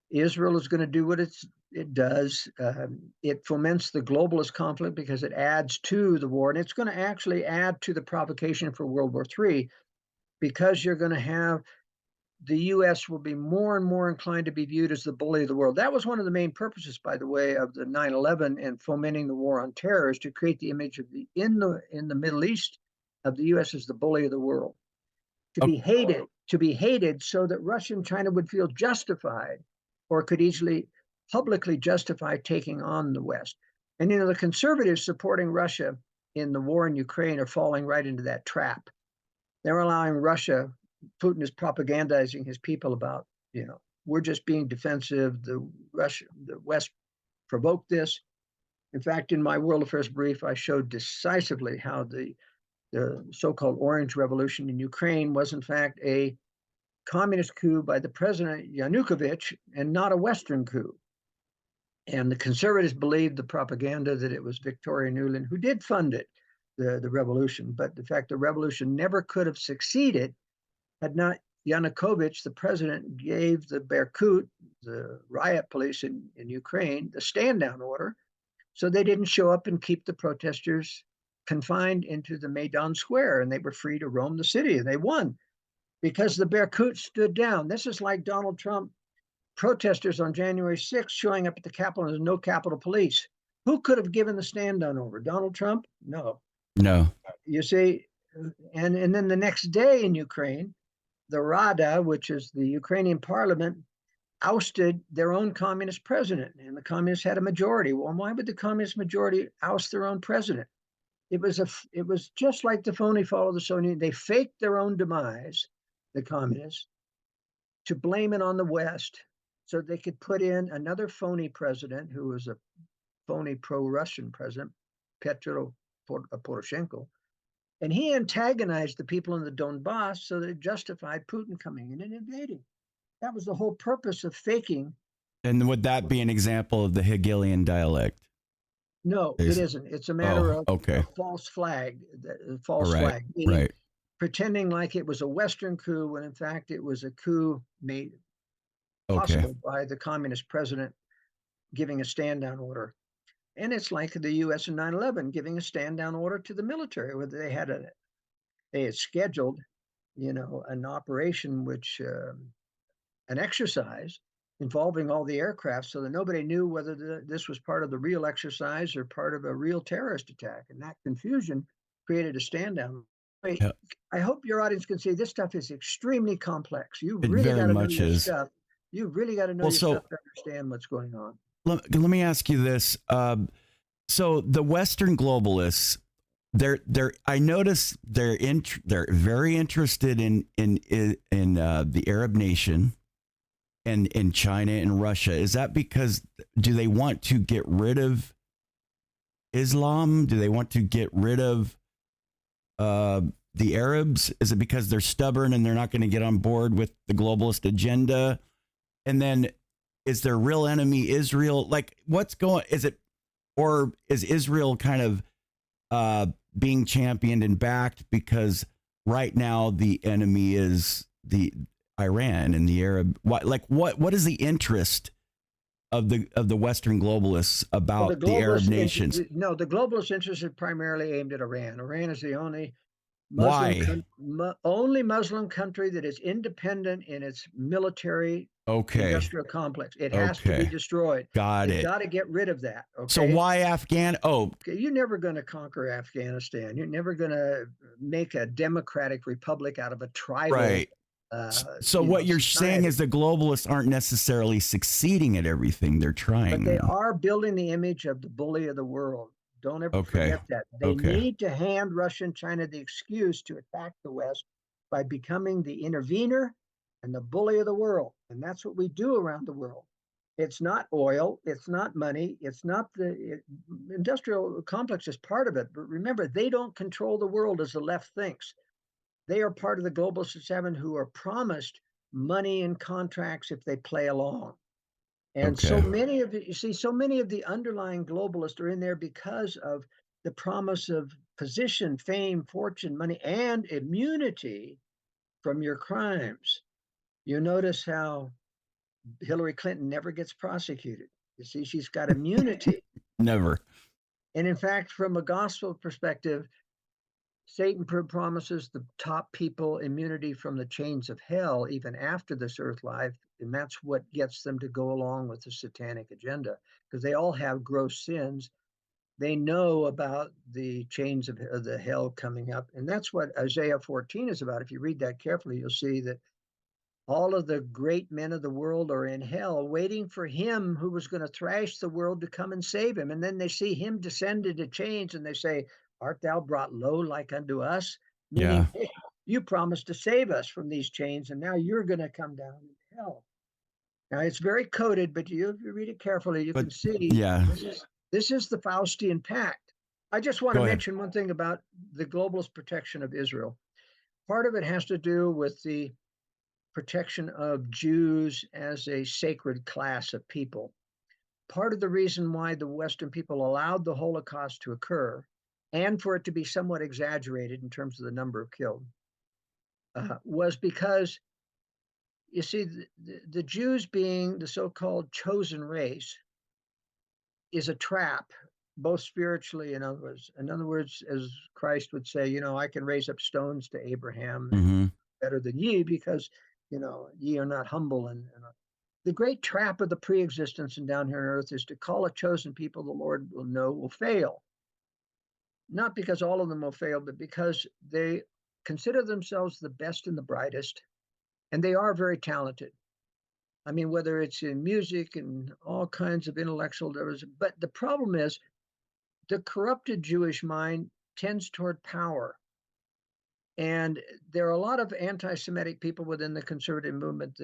Israel is going to do what it does. It foments the globalist conflict because it adds to the war, and it's going to actually add to the provocation for World War III, because you're going to have the U.S. will be more and more inclined to be viewed as the bully of the world. That was one of the main purposes, by the way, of the 9/11 and fomenting the war on terror, is to create the image of in the Middle East of the U.S. as the bully of the world, to be hated, so that Russia and China would feel justified, or could easily publicly justify taking on the West. And the conservatives supporting Russia in the war in Ukraine are falling right into that trap. They're allowing Russia. Putin is propagandizing his people about, we're just being defensive. The West provoked this. In fact, in my World Affairs brief, I showed decisively how the so-called Orange Revolution in Ukraine was in fact a communist coup by the president Yanukovych and not a Western coup. And the conservatives believed the propaganda that it was Victoria Nuland who did fund it, the revolution. But in fact, the revolution never could have succeeded had not Yanukovych, the president, gave the Berkut, the riot police in Ukraine, the stand-down order, so they didn't show up and keep the protesters confined into the Maidan Square, and they were free to roam the city, and they won because the Berkut stood down. This is like Donald Trump protesters on January 6th showing up at the Capitol and there's no Capitol Police. Who could have given the stand-down order? Donald Trump? No. You see, and then the next day in Ukraine, the Rada, which is the Ukrainian parliament, ousted their own communist president, and the communists had a majority. Well, why would the communist majority oust their own president? It was just like the phony fall of the Soviet Union. They faked their own demise, the communists, to blame it on the West, so they could put in another phony president who was a phony pro-Russian president, Petro Poroshenko. And he antagonized the people in the Donbass so that it justified Putin coming in and invading. That was the whole purpose of faking. And would that be an example of the Hegelian dialect? No, it isn't. It's a matter of a false flag, flag, meaning pretending like it was a Western coup when in fact it was a coup made possible by the communist president giving a stand-down order. And it's like the U.S. in 9/11 giving a stand-down order to the military, where they had scheduled, an operation, an exercise involving all the aircraft, so that nobody knew whether this was part of the real exercise or part of a real terrorist attack. And that confusion created a stand-down. I hope your audience can see this stuff is extremely complex. You really got to know your stuff. You really got to know your stuff to understand what's going on. Let me ask you this. So the Western globalists, I notice they're very interested in the Arab nation and in China and Russia. Is that because do they want to get rid of Islam? Do they want to get rid of the Arabs? Is it because they're stubborn and they're not going to get on board with the globalist agenda? And then is their real enemy Israel? Like, what's going? Or is Israel kind of being championed and backed because right now the enemy is the Iran and the Arab? What is the interest of the Western globalists about the Arab nations? No, the globalist interest is primarily aimed at Iran. Iran is the only only Muslim country that is independent in its military industrial complex. It has to be destroyed. They've got to get rid of that. Okay? So why Afghan? You're never going to conquer Afghanistan. You're never going to make a democratic republic out of a tribal. Right. So what you're saying is the globalists aren't necessarily succeeding at everything they're trying. But they are building the image of the bully of the world. Don't ever forget that. They need to hand Russia and China the excuse to attack the West by becoming the intervener and the bully of the world. And that's what we do around the world. It's not oil. It's not money. It's not the industrial complex is part of it. But remember, they don't control the world as the left thinks. They are part of the Globalist Seven who are promised money and contracts if they play along. And so many of the underlying globalists are in there because of the promise of position, fame, fortune, money, and immunity from your crimes. You notice how Hillary Clinton never gets prosecuted. You see, she's got immunity. Never. And in fact, from a gospel perspective, Satan promises the top people immunity from the chains of hell even after this earth life, and that's what gets them to go along with the satanic agenda, because they all have gross sins. They know about the chains of the hell coming up, and that's what Isaiah 14 is about. If you read that carefully, you'll see that all of the great men of the world are in hell waiting for him who was going to thrash the world to come and save him. And then they see him descend into chains and they say, art thou brought low like unto us? Yeah. Meaning, hey, you promised to save us from these chains, and now you're going to come down into hell. Now it's very coded, but if you read it carefully, you can see yeah. this is the Faustian pact. I just want to mention one thing about the globalist protection of Israel. Part of it has to do with the protection of Jews as a sacred class of people. Part of the reason why the Western people allowed the Holocaust to occur, and for it to be somewhat exaggerated in terms of the number of killed, was because, you see, the Jews being the so-called chosen race is a trap, both spiritually and others. In other words, as Christ would say, I can raise up stones to Abraham better than ye, because ye are not humble. And the great trap of the pre-existence and down here on earth is to call a chosen people the Lord will know will fail. Not because all of them will fail, but because they consider themselves the best and the brightest, and they are very talented. I mean, whether it's in music and all kinds of intellectual, but the problem is the corrupted Jewish mind tends toward power. And there are a lot of anti-Semitic people within the conservative movement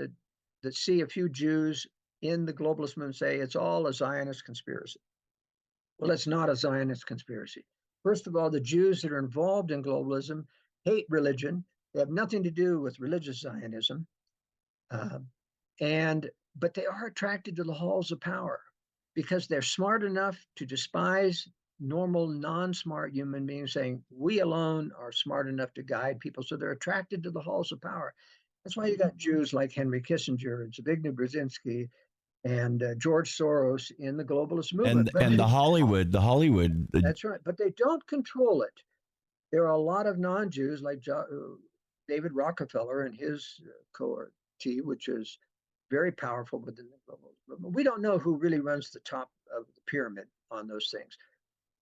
that see a few Jews in the globalist movement and say it's all a Zionist conspiracy. Well, it's not a Zionist conspiracy. First of all, the Jews that are involved in globalism hate religion. They have nothing to do with religious Zionism. But they are attracted to the halls of power because they're smart enough to despise normal, non-smart human beings, saying we alone are smart enough to guide people. So they're attracted to the halls of power. That's why you got Jews like Henry Kissinger and Zbigniew Brzezinski and George Soros in the globalist movement. And the Hollywood. That's right. But they don't control it. There are a lot of non-Jews like David Rockefeller and his cohort, which is very powerful within the globalist movement. We don't know who really runs the top of the pyramid on those things.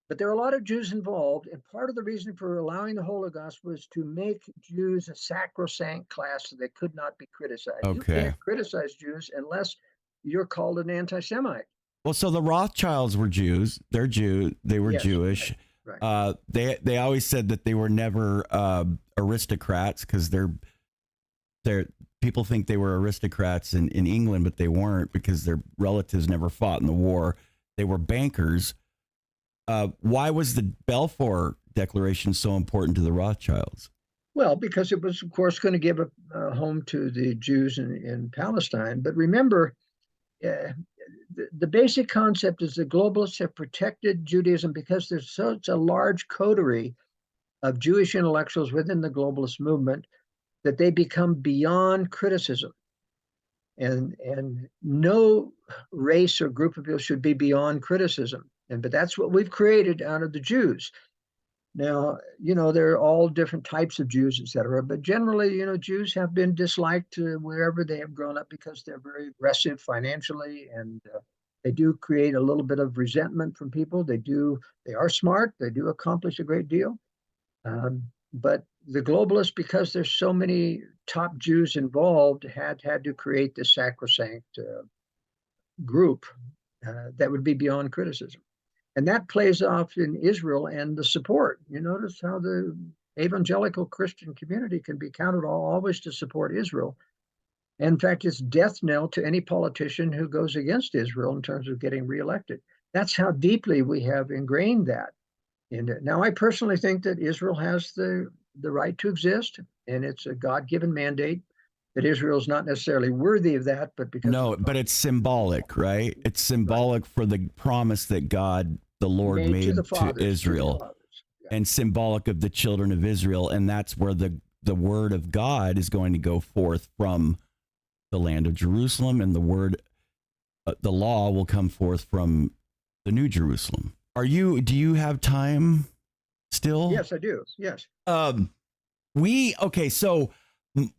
But there are a lot of Jews involved, and part of the reason for allowing the Holocaust was to make Jews a sacrosanct class so they could not be criticized. Okay. You can't criticize Jews unless you're called an anti-Semite. Well, so the Rothschilds were Jews. They're Jew. They were Jewish. Right. They always said that they were never aristocrats because they're people think they were aristocrats in England, but they weren't because their relatives never fought in the war. They were bankers. Why was the Balfour Declaration so important to the Rothschilds? Well, because it was, of course, going to give a home to the Jews in Palestine. But remember, the basic concept is the globalists have protected Judaism because there's such a large coterie of Jewish intellectuals within the globalist movement that they become beyond criticism. And no race or group of people should be beyond criticism. But that's what we've created out of the Jews. Now, there are all different types of Jews, et cetera. But generally, Jews have been disliked wherever they have grown up because they're very aggressive financially, and they do create a little bit of resentment from people. They are smart. They do accomplish a great deal. But the globalists, because there's so many top Jews involved, had to create this sacrosanct group that would be beyond criticism. And that plays off in Israel and the support. You notice how the evangelical Christian community can be counted always to support Israel. And in fact, it's death knell to any politician who goes against Israel in terms of getting reelected. That's how deeply we have ingrained that in it. Now, I personally think that Israel has the right to exist, and it's a God-given mandate. That Israel is not necessarily worthy of that, but because but it's symbolic, right? It's symbolic for the promise that God, the Lord, made to Israel, and symbolic of the children of Israel, and that's where the word of God is going to go forth from the land of Jerusalem, and the law will come forth from the New Jerusalem. Do you have time still? Yes, I do. Yes. Okay, so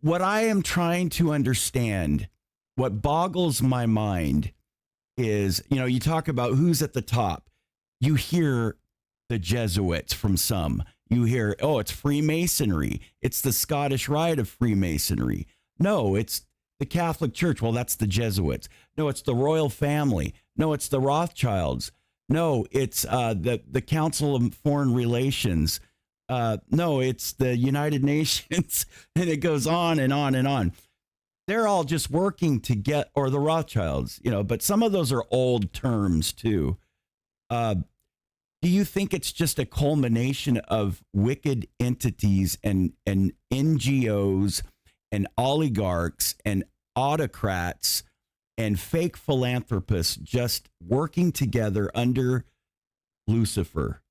what I am trying to understand, what boggles my mind is, you talk about who's at the top. You hear the Jesuits from some. You hear, oh, it's Freemasonry. It's the Scottish Rite of Freemasonry. No, it's the Catholic Church. Well, that's the Jesuits. No, it's the royal family. No, it's the Rothschilds. No, it's the Council of Foreign Relations. No, it's the United Nations. And it goes on and on and on. They're all just working to get, or the Rothschilds, but some of those are old terms too. Do you think it's just a culmination of wicked entities and NGOs and oligarchs and autocrats and fake philanthropists just working together under Lucifer?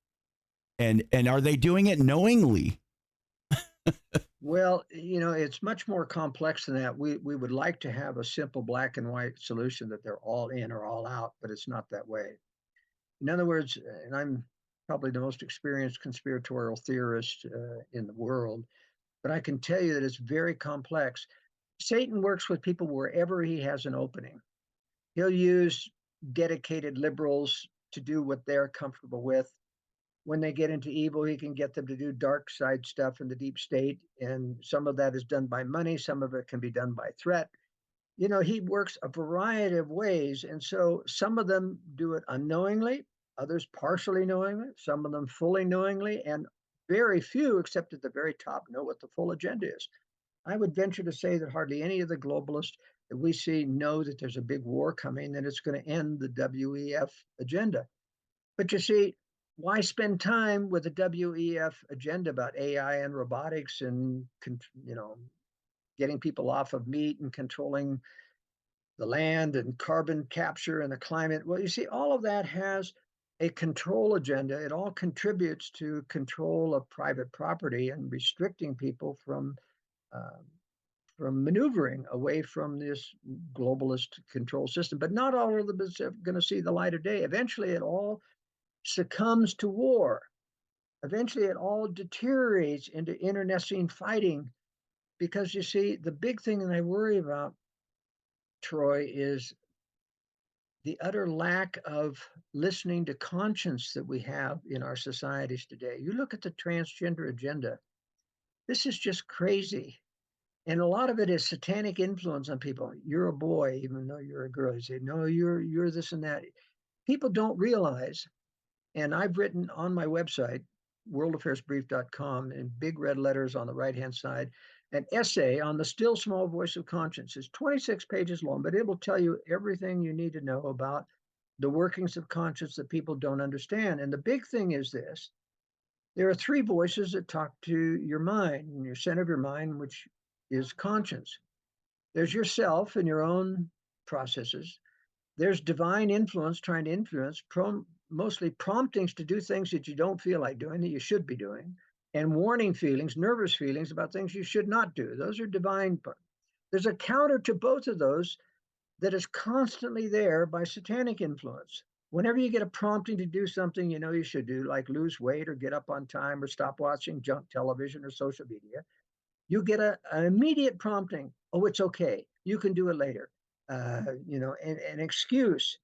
And are they doing it knowingly? Well, it's much more complex than that. We would like to have a simple black and white solution that they're all in or all out, but it's not that way. In other words, and I'm probably the most experienced conspiratorial theorist in the world, but I can tell you that it's very complex. Satan works with people wherever he has an opening. He'll use dedicated liberals to do what they're comfortable with. When they get into evil, he can get them to do dark side stuff in the deep state. And some of that is done by money. Some of it can be done by threat. He works a variety of ways. And so some of them do it unknowingly, others partially knowingly, some of them fully knowingly, and very few, except at the very top, know what the full agenda is. I would venture to say that hardly any of the globalists that we see know that there's a big war coming and it's going to end the WEF agenda. But you see, why spend time with the WEF agenda about AI and robotics and getting people off of meat and controlling the land and carbon capture and the climate? Well, you see, all of that has a control agenda. It all contributes to control of private property and restricting people from maneuvering away from this globalist control system. But not all of them is going to see the light of day. Eventually, it all succumbs to war. Eventually, it all deteriorates into internecine fighting. Because you see, the big thing that I worry about, Troy, is the utter lack of listening to conscience that we have in our societies today. You look at the transgender agenda, this is just crazy. And a lot of it is satanic influence on people. You're a boy, even though you're a girl. You say, no, you're this and that. People don't realize, and I've written on my website, worldaffairsbrief.com, in big red letters on the right-hand side, an essay on the still small voice of conscience. It's 26 pages long, but it will tell you everything you need to know about the workings of conscience that people don't understand. And the big thing is this: there are three voices that talk to your mind, and your center of your mind, which is conscience. There's yourself and your own processes. There's divine influence trying to influence, mostly promptings to do things that you don't feel like doing, that you should be doing, and warning feelings, nervous feelings about things you should not do. Those are divine. There's a counter to both of those that is constantly there by satanic influence. Whenever you get a prompting to do something you should do, like lose weight or get up on time or stop watching junk television or social media, you get an immediate prompting. Oh, it's okay. You can do it later. An excuse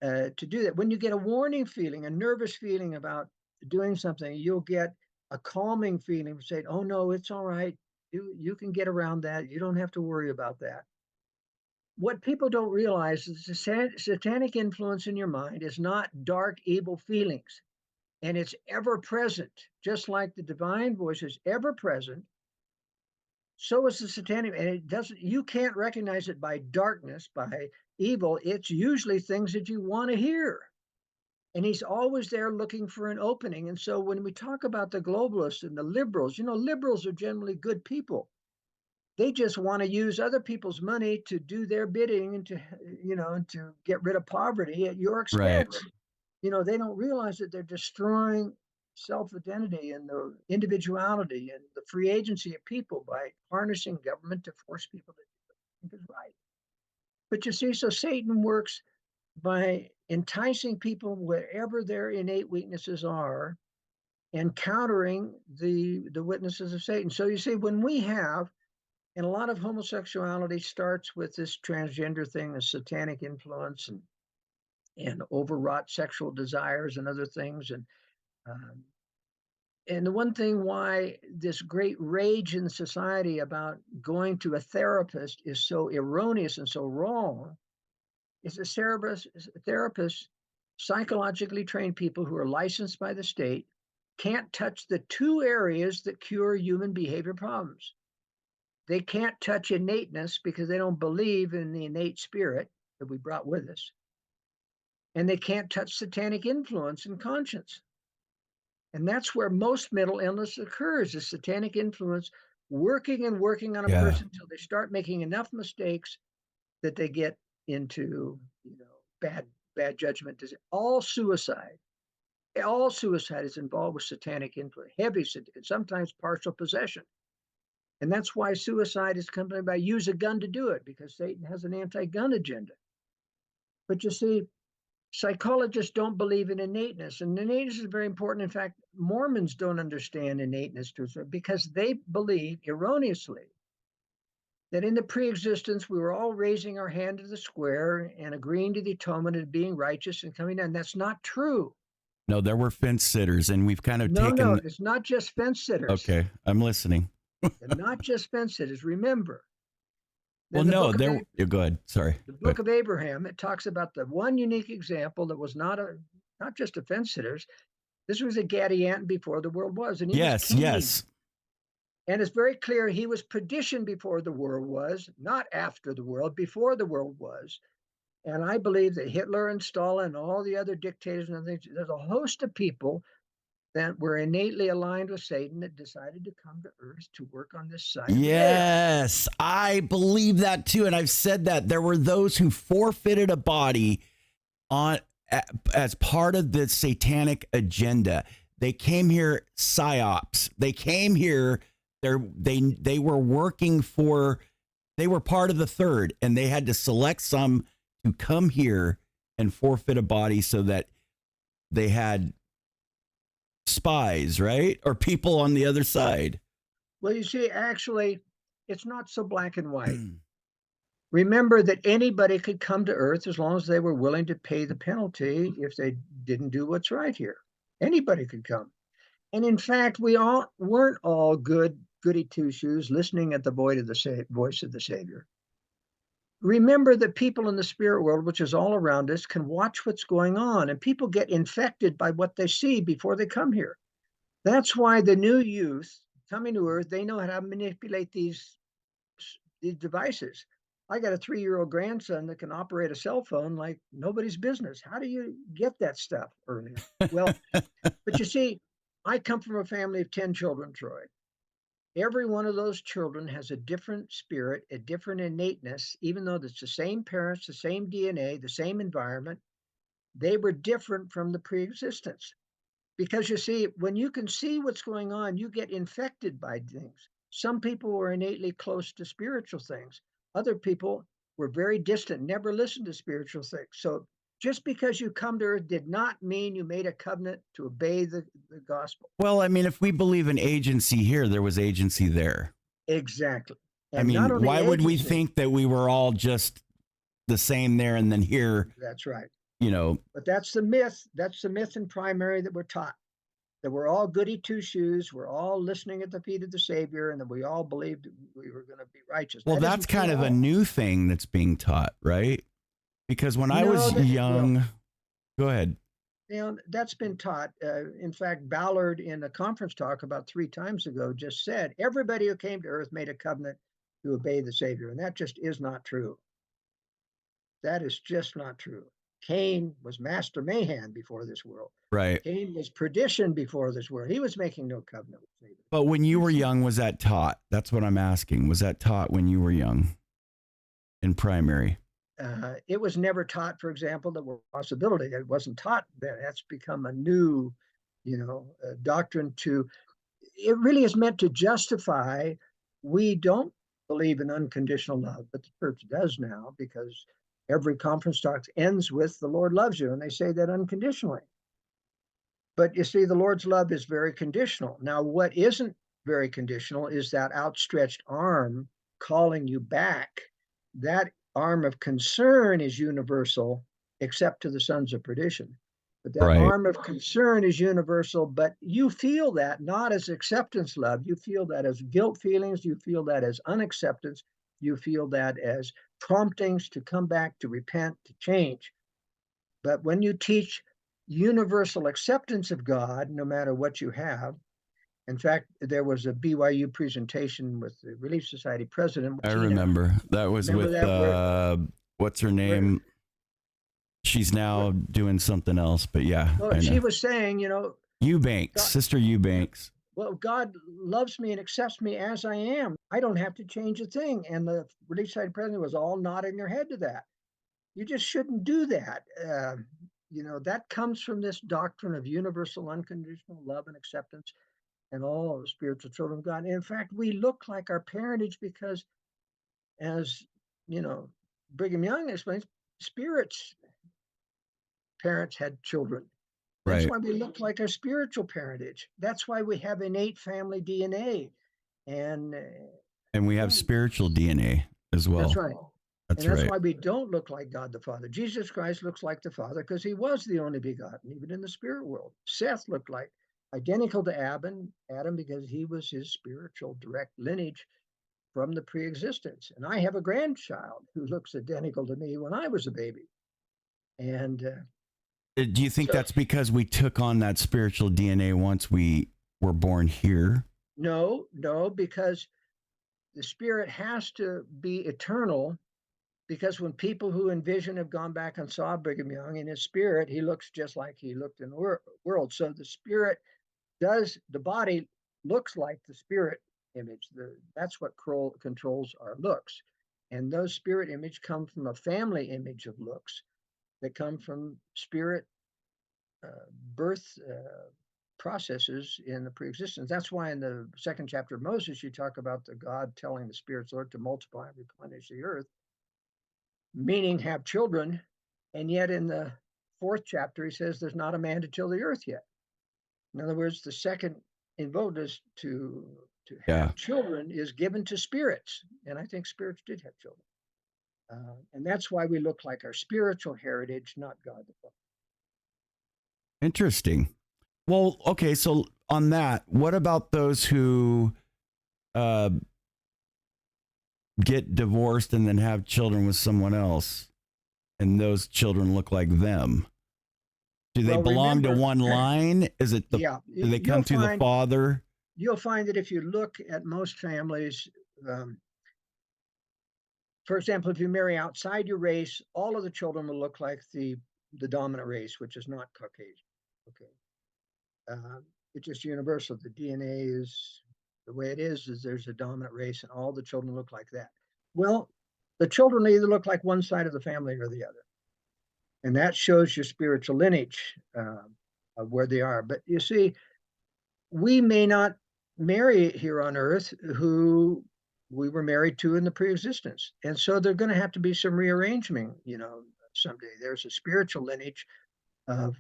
to do that. When you get a warning feeling, a nervous feeling about doing something, you'll get a calming feeling saying, oh, no, it's all right. You can get around that. You don't have to worry about that. What people don't realize is the satanic influence in your mind is not dark, evil feelings. And it's ever present, just like the divine voice is ever present. So is the satanic, and you can't recognize it by darkness, by evil. It's usually things that you want to hear. And he's always there looking for an opening. And so when we talk about the globalists and the liberals, liberals are generally good people. They just want to use other people's money to do their bidding and to get rid of poverty at your expense. Right. They don't realize that they're destroying self-identity and the individuality and the free agency of people by harnessing government to force people to do what they think is right. But you see, so Satan works by enticing people wherever their innate weaknesses are and countering the witnesses of Satan. So you see, when we have, and a lot of homosexuality starts with this transgender thing, a satanic influence, and overwrought sexual desires and other things, and the one thing why this great rage in society about going to a therapist is so erroneous and so wrong is the therapists, psychologically trained people who are licensed by the state, can't touch the two areas that cure human behavior problems. They can't touch innateness because they don't believe in the innate spirit that we brought with us. And they can't touch satanic influence and conscience. And that's where most mental illness occurs, is satanic influence working and working on a person until they start making enough mistakes that they get into, bad judgment. All suicide is involved with satanic influence, heavy, sometimes partial possession. And that's why suicide is accompanied by use a gun to do it, because Satan has an anti-gun agenda. But you see, psychologists don't believe in innateness, and innateness is very important. In fact, Mormons don't understand innateness because they believe erroneously that in the pre-existence we were all raising our hand to the square and agreeing to the atonement and being righteous and coming down. That's not true. No, there were fence sitters, and we've kind of taken... No, it's not just fence sitters. Okay, I'm listening. And not just fence sitters. Remember. Well, no, you're good. Sorry. The book of Abraham, it talks about the one unique example that was not just a fence sitters. This was a Gadianton before the world was. And he was king. Yes. And it's very clear he was perdition before the world was, not after the world, before the world was. And I believe that Hitler and Stalin and all the other dictators and things, there's a host of people that were innately aligned with Satan that decided to come to earth to work on this side. Yes, I believe that too. And I've said that there were those who forfeited a body as part of the satanic agenda. They came here psyops. They came here. They were working for. They were part of the third, and they had to select some to come here and forfeit a body so that they had spies, right? Or people on the other side. Well, you see, actually, it's not so black and white. Remember that anybody could come to earth as long as they were willing to pay the penalty if they didn't do what's right here. Anybody could come. And in fact, we weren't all goody two-shoes listening at the voice of the Savior. Remember that people in the spirit world, which is all around us, can watch what's going on, and people get infected by what they see before they come here. That's why the new youth coming to earth, they know how to manipulate these devices. I got a 3-year-old grandson that can operate a cell phone like nobody's business. How do you get that stuff early? Well, but you see, I come from a family of 10 children, Troy. Every one of those children has a different spirit, a different innateness, even though it's the same parents, the same DNA, the same environment. They were different from the pre-existence. Because you see, when you can see what's going on, you get infected by things. Some people were innately close to spiritual things. Other people were very distant, never listened to spiritual things. So just because you come to earth did not mean you made a covenant to obey the gospel. Well, I mean, if we believe in agency here, there was agency there. Exactly. And I mean, why would we think that we were all just the same there and then here? That's right. But that's the myth. That's the myth in primary that we're taught. That we're all goody two-shoes. We're all listening at the feet of the Savior, and that we all believed we were going to be righteous. Well, that's kind of a new thing that's being taught, right? Because when I was young, go ahead. That's been taught. In fact, Ballard in a conference talk about 3 times ago just said, everybody who came to earth made a covenant to obey the Savior. And that just is not true. That is just not true. Cain was Master Mayhem before this world. Right. Cain was perdition before this world. He was making no covenant with Savior. But when you were young, was that taught? That's what I'm asking. Was that taught when you were young in primary? It was never taught, for example, that were possibility. It wasn't taught then. That's become a new, doctrine it really is meant to justify. We don't believe in unconditional love, but the church does now, because every conference talk ends with the Lord loves you, and they say that unconditionally. But you see, the Lord's love is very conditional. Now, what isn't very conditional is that outstretched arm calling you back. That arm of concern is universal, except to the sons of perdition. But that Right. arm of concern is universal, but you feel that not as acceptance love. You feel that as guilt feelings. You feel that as unacceptance. You feel that as promptings to come back, to repent, to change. But when you teach universal acceptance of God, no matter what you have, in fact, there was a BYU presentation with the Relief Society president, I Tina. remember that was Remember with that? what's her name? She's now doing something else, but yeah, Well, I she know. was saying, Eubanks, God, Sister Eubanks. well, God loves me and accepts me as I am. I don't have to change a thing. And the Relief Society president was all nodding their head to that. You just shouldn't do that. That comes from this doctrine of universal unconditional love and acceptance and all the spiritual children of God. And in fact, we look like our parentage because, as Brigham Young explains, spirits parents had children. That's Right. why we look like our spiritual parentage. That's why we have innate family DNA. And And we have spiritual DNA as that's well. right. That's And that's right. why we don't look like God the Father. Jesus Christ looks like the Father because he was the only begotten, even in the spirit world. Seth looked like identical to Adam because he was his spiritual direct lineage from the pre-existence. And I have a grandchild who looks identical to me when I was a baby. And Do you think so, that's because we took on that spiritual DNA once we were born here? no, because the spirit has to be eternal. Because when people who envision have gone back and saw Brigham Young in his spirit, he looks just like he looked in the world. So the spirit the body looks like the spirit image. That's what controls our looks. And those spirit image come from a family image of looks that come from spirit birth processes in the pre-existence. That's why in the second chapter of Moses, you talk about the God telling the spirits, Lord, to multiply and replenish the earth, meaning have children. And yet in the fourth chapter, he says there's not a man to till the earth yet. In other words, the second invoked is to Yeah. have children is given to spirits. And I think spirits did have children. And that's why we look like our spiritual heritage, not God the Father. Interesting. Well, okay. So on that, what about those who get divorced and then have children with someone else, and those children look like them? Do they belong to one line? Is it do they come through the father? You'll find that if you look at most families, for example, if you marry outside your race, all of the children will look like the dominant race, which is not Caucasian. Okay, it's just universal. The DNA is the way it is there's a dominant race, and all the children look like that. Well, the children either look like one side of the family or the other, and that shows your spiritual lineage of where they are. But you see, we may not marry here on earth who we were married to in the pre-existence. And so there's going to have to be some rearranging, someday. There's a spiritual lineage of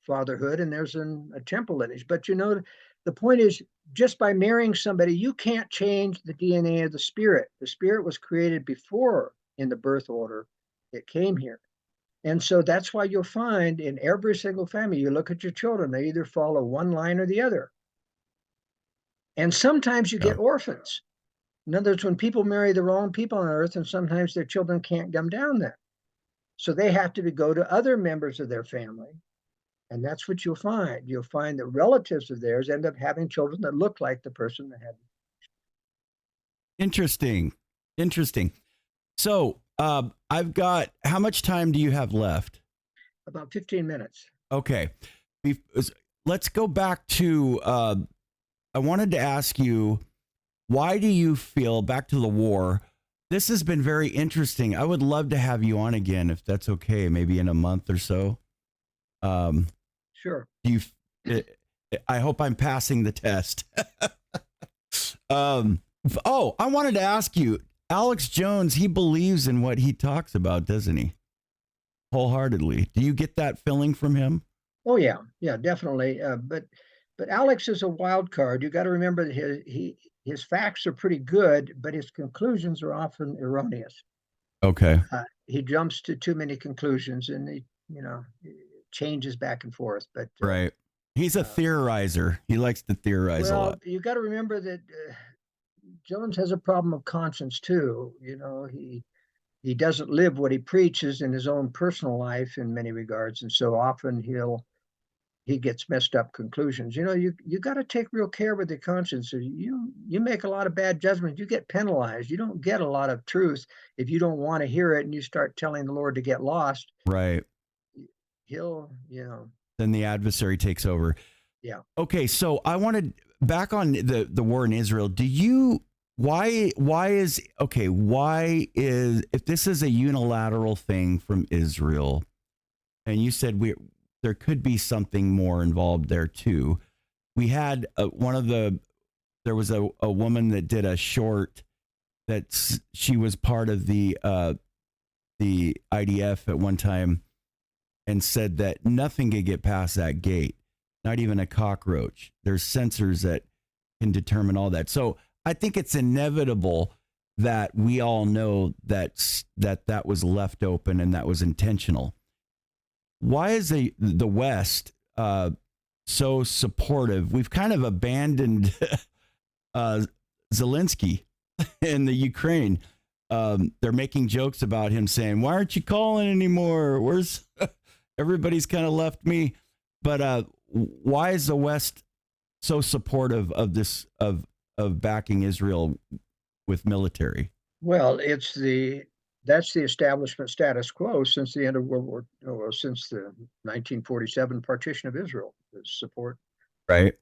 fatherhood, and there's a temporal lineage. But the point is, just by marrying somebody, you can't change the DNA of the spirit. The spirit was created before in the birth order it came here. And so that's why you'll find in every single family, you look at your children, they either follow one line or the other. And sometimes you get orphans. In other words, when people marry the wrong people on earth, and sometimes their children can't come down that. So they have to go to other members of their family. And that's what you'll find. You'll find that relatives of theirs end up having children that look like the person that had them. Interesting. So I've got, how much time do you have left? About 15 minutes. Okay. Let's go back to, I wanted to ask you, why do you feel, back to the war, this has been very interesting. I would love to have you on again, if that's okay, maybe in a month or so. Sure. I hope I'm passing the test. I wanted to ask you, Alex Jones, he believes in what he talks about, doesn't he? Wholeheartedly. Do you get that feeling from him? Oh yeah, yeah, definitely. But Alex is a wild card. You got to remember that his facts are pretty good, but his conclusions are often erroneous. Okay. He jumps to too many conclusions, and he changes back and forth. But Right. He's a theorizer. He likes to theorize a well, lot. you got to remember that Jones has a problem of conscience too. He doesn't live what he preaches in his own personal life in many regards, and so often he gets messed up conclusions. You got to take real care with your conscience. You make a lot of bad judgments, you get penalized. You don't get a lot of truth if you don't want to hear it, and you start telling the Lord to get lost. Right. He'll, Then the adversary takes over. yeah. Okay, so I wanted back on the war in Israel. Why is if this is a unilateral thing from Israel, and you said there could be something more involved there too. We had there was a woman that did a short that she was part of the IDF at one time and said that nothing could get past that gate, not even a cockroach. There's sensors that can determine all that. So I think it's inevitable that we all know that was left open and that was intentional. Why is the West so supportive? We've kind of abandoned Zelensky in the Ukraine. They're making jokes about him saying, "Why aren't you calling anymore? Where's everybody's kind of left me?" But why is the West so supportive of this of backing Israel with military? Well, that's the establishment status quo since the end of World War, since the 1947 partition of Israel. Support Right.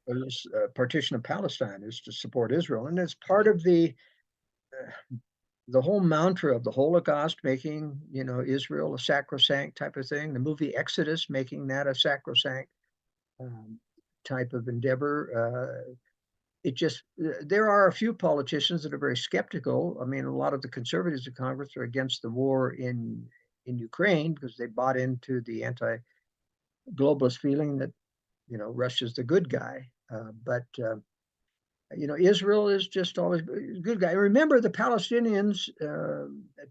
partition of Palestine is to support Israel, and it's part of the whole mantra of the Holocaust, making Israel a sacrosanct type of thing. The movie Exodus, making that a sacrosanct type of endeavor. There are a few politicians that are very skeptical. I mean, a lot of the conservatives in Congress are against the war in Ukraine because they bought into the anti-globalist feeling that Russia's the good guy. But Israel is just always a good guy. Remember, the Palestinians,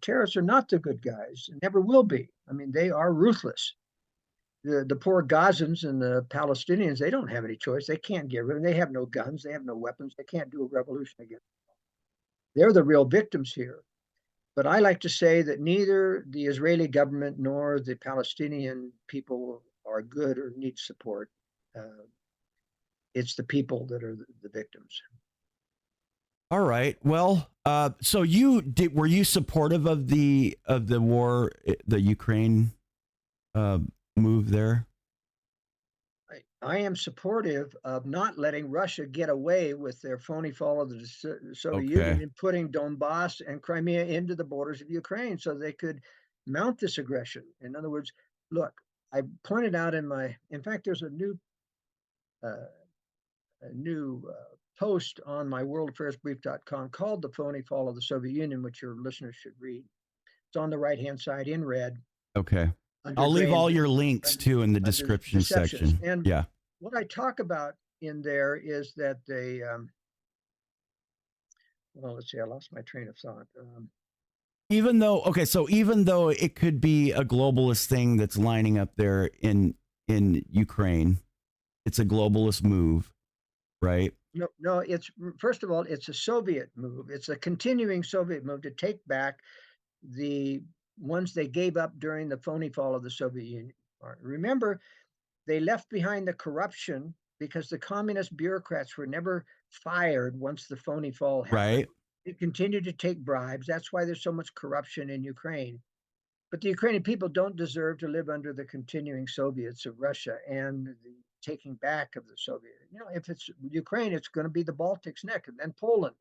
terrorists are not the good guys, and never will be. I mean, they are ruthless. The poor Gazans and the Palestinians, they don't have any choice. They can't get rid of them. They have no guns. They have no weapons. They can't do a revolution against them. They're the real victims here. But I like to say that neither the Israeli government nor the Palestinian people are good or need support. It's the people that are the victims. All right. Well, so were you supportive of the war, the Ukraine move there? I am supportive of not letting Russia get away with their phony fall of the Soviet Union and putting Donbass and Crimea into the borders of Ukraine so they could mount this aggression. In other words, look, I pointed out in fact, there's a new post on my worldaffairsbrief.com called The Phony Fall of the Soviet Union, which your listeners should read. It's on the right-hand side in red. Okay. I'll leave all your links too in the description section. And yeah. What I talk about in there is that they, well, let's see, I lost my train of thought. Even though it could be a globalist thing that's lining up there in Ukraine, it's a globalist move, right? No, it's, first of all, it's a Soviet move. It's a continuing Soviet move to take back the ones they gave up during the phony fall of the Soviet Union. Remember, they left behind the corruption because the communist bureaucrats were never fired once the phony fall happened. Right. They continued to take bribes. That's why there's so much corruption in Ukraine. But the Ukrainian people don't deserve to live under the continuing Soviets of Russia and the taking back of the Soviet. If it's Ukraine, it's going to be the Baltics next and then Poland.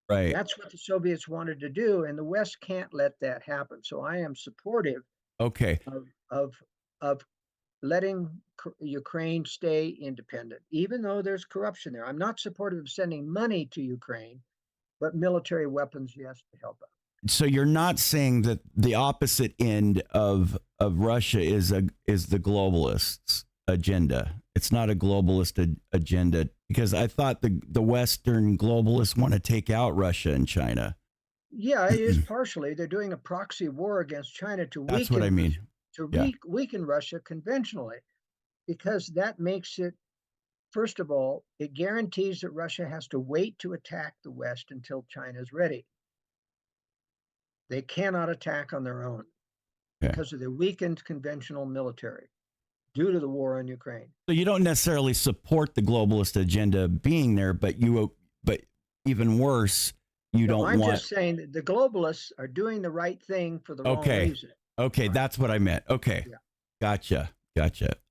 Right. That's what the Soviets wanted to do, and the West can't let that happen. So I am supportive of letting Ukraine stay independent, even though there's corruption there. I'm not supportive of sending money to Ukraine, but military weapons, yes, to help out. So you're not saying that the opposite end of Russia is the globalists. agenda. It's not a globalist agenda, because I thought the Western globalists want to take out Russia and China. Yeah, it is partially. They're doing a proxy war against China to weaken. That's what I mean. Weaken Russia conventionally, because that makes it, first of all, it guarantees that Russia has to wait to attack the West until China is ready. They cannot attack on their own because of the weakened conventional military due to the war in Ukraine. So you don't necessarily support the globalist agenda being there, but even worse, I'm just saying that the globalists are doing the right thing for the wrong reason. Okay, right. That's what I meant. Okay, Gotcha.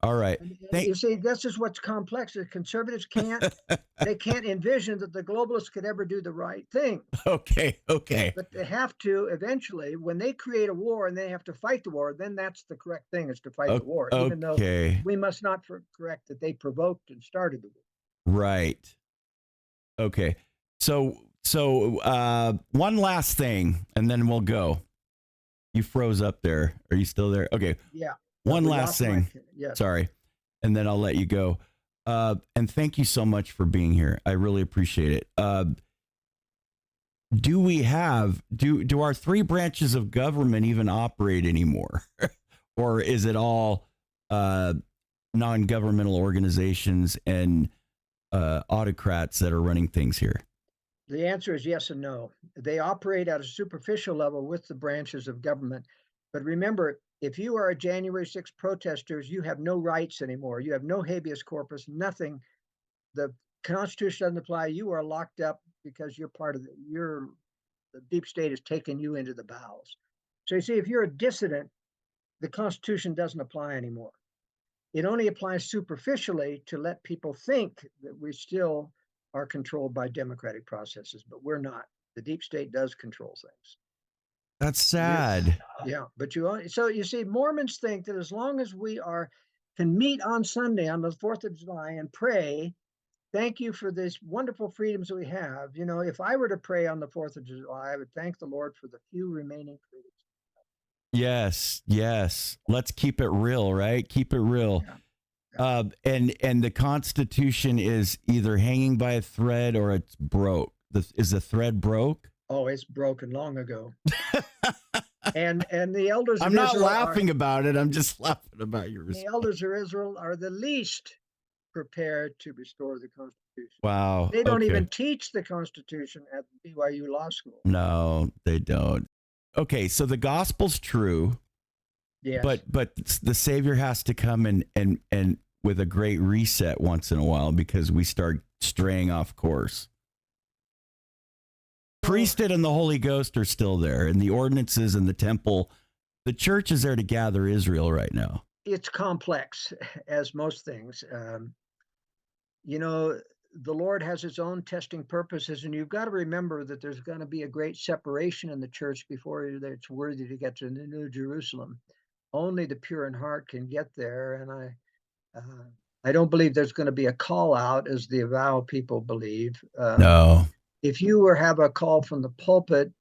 All right. You see, this is what's complex. The conservatives can't envision that the globalists could ever do the right thing. Okay. But they have to eventually, when they create a war and they have to fight the war, then that's the correct thing, is to fight the war, even though we must not correct that they provoked and started the war. Right. Okay. So one last thing, and then we'll go. You froze up there. Are you still there? Okay. Yeah. One last thing. Yes. Sorry. And then I'll let you go. And thank you so much for being here. I really appreciate it. Do our three branches of government even operate anymore? Or is it all non-governmental organizations and autocrats that are running things here? The answer is yes and no. They operate at a superficial level with the branches of government. But remember, if you are a January 6th protesters, you have no rights anymore. You have no habeas corpus, nothing. The Constitution doesn't apply. You are locked up because you're part of the deep state has taken you into the bowels. So you see, if you're a dissident, the Constitution doesn't apply anymore. It only applies superficially to let people think that we still are controlled by democratic processes, but we're not. The deep state does control things. That's sad. Yeah, but so you see, Mormons think that as long as we can meet on Sunday on the 4th of July and pray, thank you for these wonderful freedoms that we have. You know, if I were to pray on the 4th of July, I would thank the Lord for the few remaining freedoms. Yes. Let's keep it real, right? Keep it real. Yeah. And the Constitution is either hanging by a thread or it's broke. Is the thread broke? Oh, it's broken long ago. and the elders of I'm not laughing about it. I'm just laughing about your response. The elders of Israel are the least prepared to restore the Constitution. Wow. They don't even teach the Constitution at BYU Law School. No, they don't. Okay, so the gospel's true. Yes. But the Savior has to come and with a great reset once in a while, because we start straying off course. Priesthood and the Holy Ghost are still there, and the ordinances and the temple. The church is there to gather Israel right now. It's complex, as most things. You know, the Lord has his own testing purposes, and you've got to remember that there's going to be a great separation in the church before it's worthy to get to the New Jerusalem. Only the pure in heart can get there, and I don't believe there's going to be a call out as the Avow people believe. No. If you have a call from the pulpit,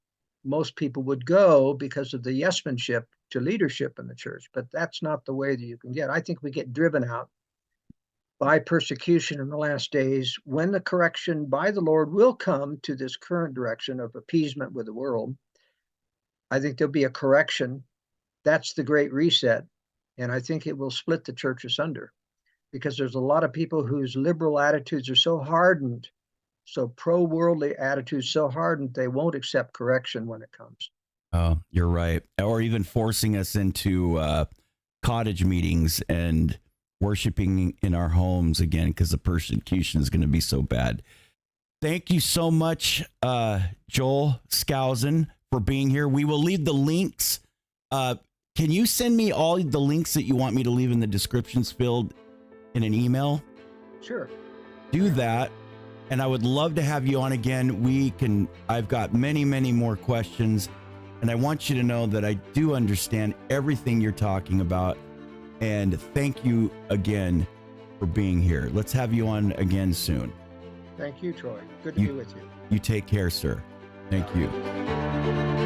most people would go because of the yesmanship to leadership in the church, but that's not the way that you can get. I think we get driven out by persecution in the last days, when the correction by the Lord will come to this current direction of appeasement with the world. I think there'll be a correction. That's the great reset. And I think it will split the church asunder, because there's a lot of people whose liberal attitudes are so hardened, so pro-worldly attitudes so hardened, they won't accept correction when it comes. Oh, you're right. Or even forcing us into cottage meetings and worshiping in our homes again, because the persecution is going to be so bad. Thank you so much, Joel SKOUSEN, for being here. We will leave the links. Can you send me all the links that you want me to leave in the descriptions field in an email? Sure. Do that. And I would love to have you on again. I've got many, many more questions. And I want you to know that I do understand everything you're talking about. And thank you again for being here. Let's have you on again soon. Thank you, Troy. Good to be with you. You take care, sir. Thank you.